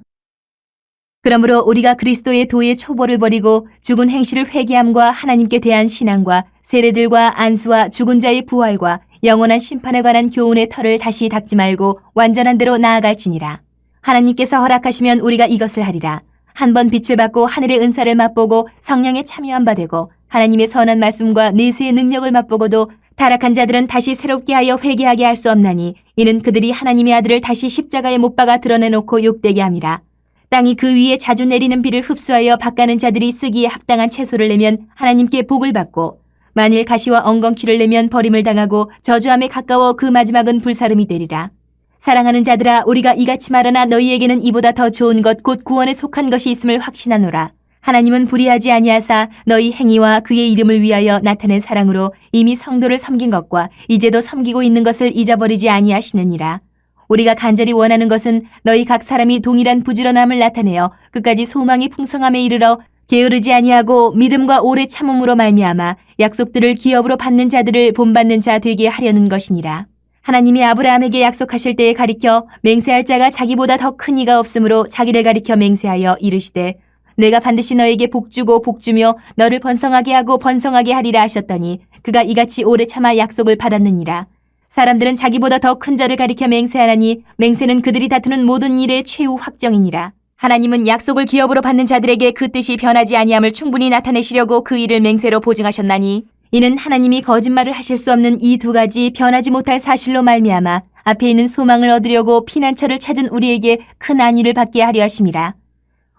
그러므로 우리가 그리스도의 도의 초보를 버리고 죽은 행실을 회개함과 하나님께 대한 신앙과 세례들과 안수와 죽은 자의 부활과 영원한 심판에 관한 교훈의 털을 다시 닦지 말고 완전한 대로 나아갈지니라. 하나님께서 허락하시면 우리가 이것을 하리라. 한 번 빛을 받고 하늘의 은사를 맛보고 성령에 참여한 바 되고 하나님의 선한 말씀과 내세의 능력을 맛보고도 타락한 자들은 다시 새롭게 하여 회개하게 할 수 없나니 이는 그들이 하나님의 아들을 다시 십자가에 못 박아 드러내놓고 욕되게 함이라. 땅이 그 위에 자주 내리는 비를 흡수하여 밭가는 자들이 쓰기에 합당한 채소를 내면 하나님께 복을 받고 만일 가시와 엉겅퀴를 내면 버림을 당하고 저주함에 가까워 그 마지막은 불사름이 되리라. 사랑하는 자들아 우리가 이같이 말하나 너희에게는 이보다 더 좋은 것 곧 구원에 속한 것이 있음을 확신하노라. 하나님은 불의하지 아니하사 너희 행위와 그의 이름을 위하여 나타낸 사랑으로 이미 성도를 섬긴 것과 이제도 섬기고 있는 것을 잊어버리지 아니하시느니라. 우리가 간절히 원하는 것은 너희 각 사람이 동일한 부지런함을 나타내어 끝까지 소망이 풍성함에 이르러 게으르지 아니하고 믿음과 오래 참음으로 말미암아 약속들을 기업으로 받는 자들을 본받는 자 되게 하려는 것이니라. 하나님이 아브라함에게 약속하실 때에 가리켜 맹세할 자가 자기보다 더 큰 이가 없으므로 자기를 가리켜 맹세하여 이르시되 내가 반드시 너에게 복주고 복주며 너를 번성하게 하고 번성하게 하리라 하셨더니 그가 이같이 오래 참아 약속을 받았느니라. 사람들은 자기보다 더 큰 자를 가리켜 맹세하나니 맹세는 그들이 다투는 모든 일의 최후 확정이니라. 하나님은 약속을 기업으로 받는 자들에게 그 뜻이 변하지 아니함을 충분히 나타내시려고 그 일을 맹세로 보증하셨나니 이는 하나님이 거짓말을 하실 수 없는 이 두 가지 변하지 못할 사실로 말미암아 앞에 있는 소망을 얻으려고 피난처를 찾은 우리에게 큰 안위를 받게 하려 하심이라.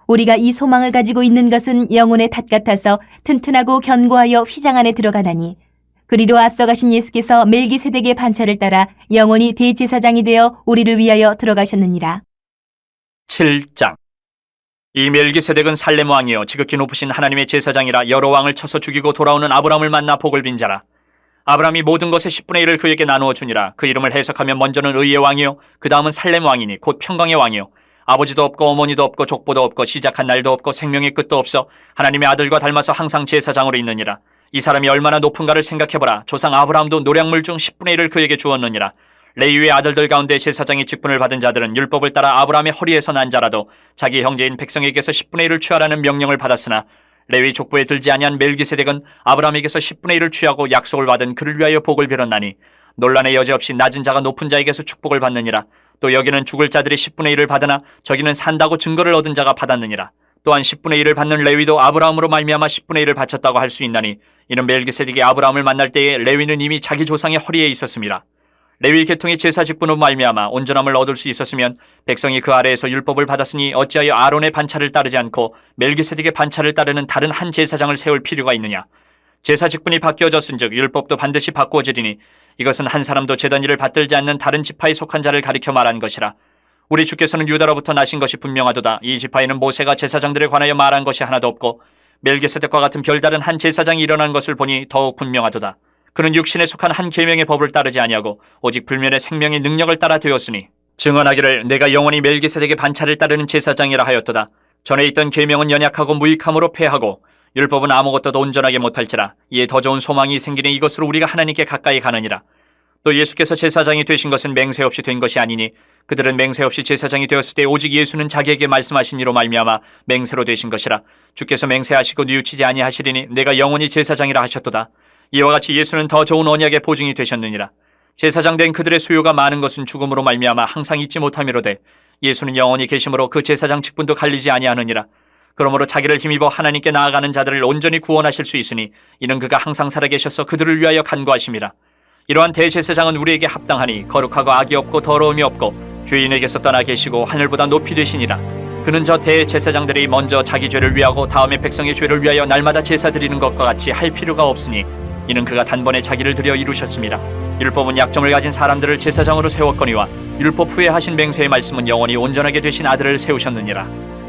우리가 이 소망을 가지고 있는 것은 영혼의 탓 같아서 튼튼하고 견고하여 휘장 안에 들어가나니 그리로 앞서가신 예수께서 멜기세덱의 반차를 따라 영원히 대제사장이 되어 우리를 위하여 들어가셨느니라.
7장. 이 멜기세덱은 살렘 왕이요 지극히 높으신 하나님의 제사장이라 여러 왕을 쳐서 죽이고 돌아오는 아브람을 만나 복을 빈 자라. 아브람이 모든 것의 10분의 1을 그에게 나누어 주니라. 그 이름을 해석하면 먼저는 의의 왕이요 그 다음은 살렘 왕이니 곧 평강의 왕이요 아버지도 없고 어머니도 없고 족보도 없고 시작한 날도 없고 생명의 끝도 없어 하나님의 아들과 닮아서 항상 제사장으로 있느니라. 이 사람이 얼마나 높은가를 생각해보라. 조상 아브라함도 노량물 중 10분의 1을 그에게 주었느니라. 레위의 아들들 가운데 제사장의 직분을 받은 자들은 율법을 따라 아브라함의 허리에서 난 자라도 자기 형제인 백성에게서 10분의 1을 취하라는 명령을 받았으나 레위 족보에 들지 아니한 멜기세덱은 아브라함에게서 10분의 1을 취하고 약속을 받은 그를 위하여 복을 빌었나니 논란의 여지 없이 낮은 자가 높은 자에게서 축복을 받느니라. 또 여기는 죽을 자들이 10분의 1을 받으나 저기는 산다고 증거를 얻은 자가 받았느니라. 또한 10분의 1을 받는 레위도 아브라함으로 말미암아 10분의 1을 바쳤다고 할 수 있나니 이는 멜기세덱이 아브라함을 만날 때에 레위는 이미 자기 조상의 허리에 있었습니다. 레위 계통의 제사 직분으로 말미암아 온전함을 얻을 수 있었으면 백성이 그 아래에서 율법을 받았으니 어찌하여 아론의 반차를 따르지 않고 멜기세덱의 반차를 따르는 다른 한 제사장을 세울 필요가 있느냐. 제사 직분이 바뀌어졌은즉 율법도 반드시 바꾸어지리니 이것은 한 사람도 제단 일을 받들지 않는 다른 지파에 속한 자를 가리켜 말한 것이라. 우리 주께서는 유다로부터 나신 것이 분명하도다. 이 지파에는 모세가 제사장들에 관하여 말한 것이 하나도 없고 멜기세덱과 같은 별다른 한 제사장이 일어난 것을 보니 더욱 분명하도다. 그는 육신에 속한 한 계명의 법을 따르지 아니하고 오직 불면의 생명의 능력을 따라 되었으니 증언하기를 내가 영원히 멜기세덱의 반차를 따르는 제사장이라 하였도다. 전에 있던 계명은 연약하고 무익함으로 패하고 율법은 아무것도 온전하게 못할지라. 이에 더 좋은 소망이 생기니 이것으로 우리가 하나님께 가까이 가느니라. 또 예수께서 제사장이 되신 것은 맹세 없이 된 것이 아니니 그들은 맹세 없이 제사장이 되었을 때 오직 예수는 자기에게 말씀하신 이로 말미암아 맹세로 되신 것이라. 주께서 맹세하시고 뉘우치지 아니하시리니 내가 영원히 제사장이라 하셨도다. 이와 같이 예수는 더 좋은 언약의 보증이 되셨느니라. 제사장 된 그들의 수요가 많은 것은 죽음으로 말미암아 항상 잊지 못함이로되 예수는 영원히 계심으로 그 제사장 직분도 갈리지 아니하느니라. 그러므로 자기를 힘입어 하나님께 나아가는 자들을 온전히 구원하실 수 있으니 이는 그가 항상 살아계셔서 그들을 위하여 간구하심이라. 이러한 대제사장은 우리에게 합당하니 거룩하고 악이 없고 더러움이 없고 죄인에게서 떠나 계시고 하늘보다 높이 되시니라. 그는 저 대제사장들이 먼저 자기 죄를 위하고 다음에 백성의 죄를 위하여 날마다 제사 드리는 것과 같이 할 필요가 없으니 이는 그가 단번에 자기를 들여 이루셨습니다. 율법은 약점을 가진 사람들을 제사장으로 세웠거니와 율법 후에 하신 맹세의 말씀은 영원히 온전하게 되신 아들을 세우셨느니라.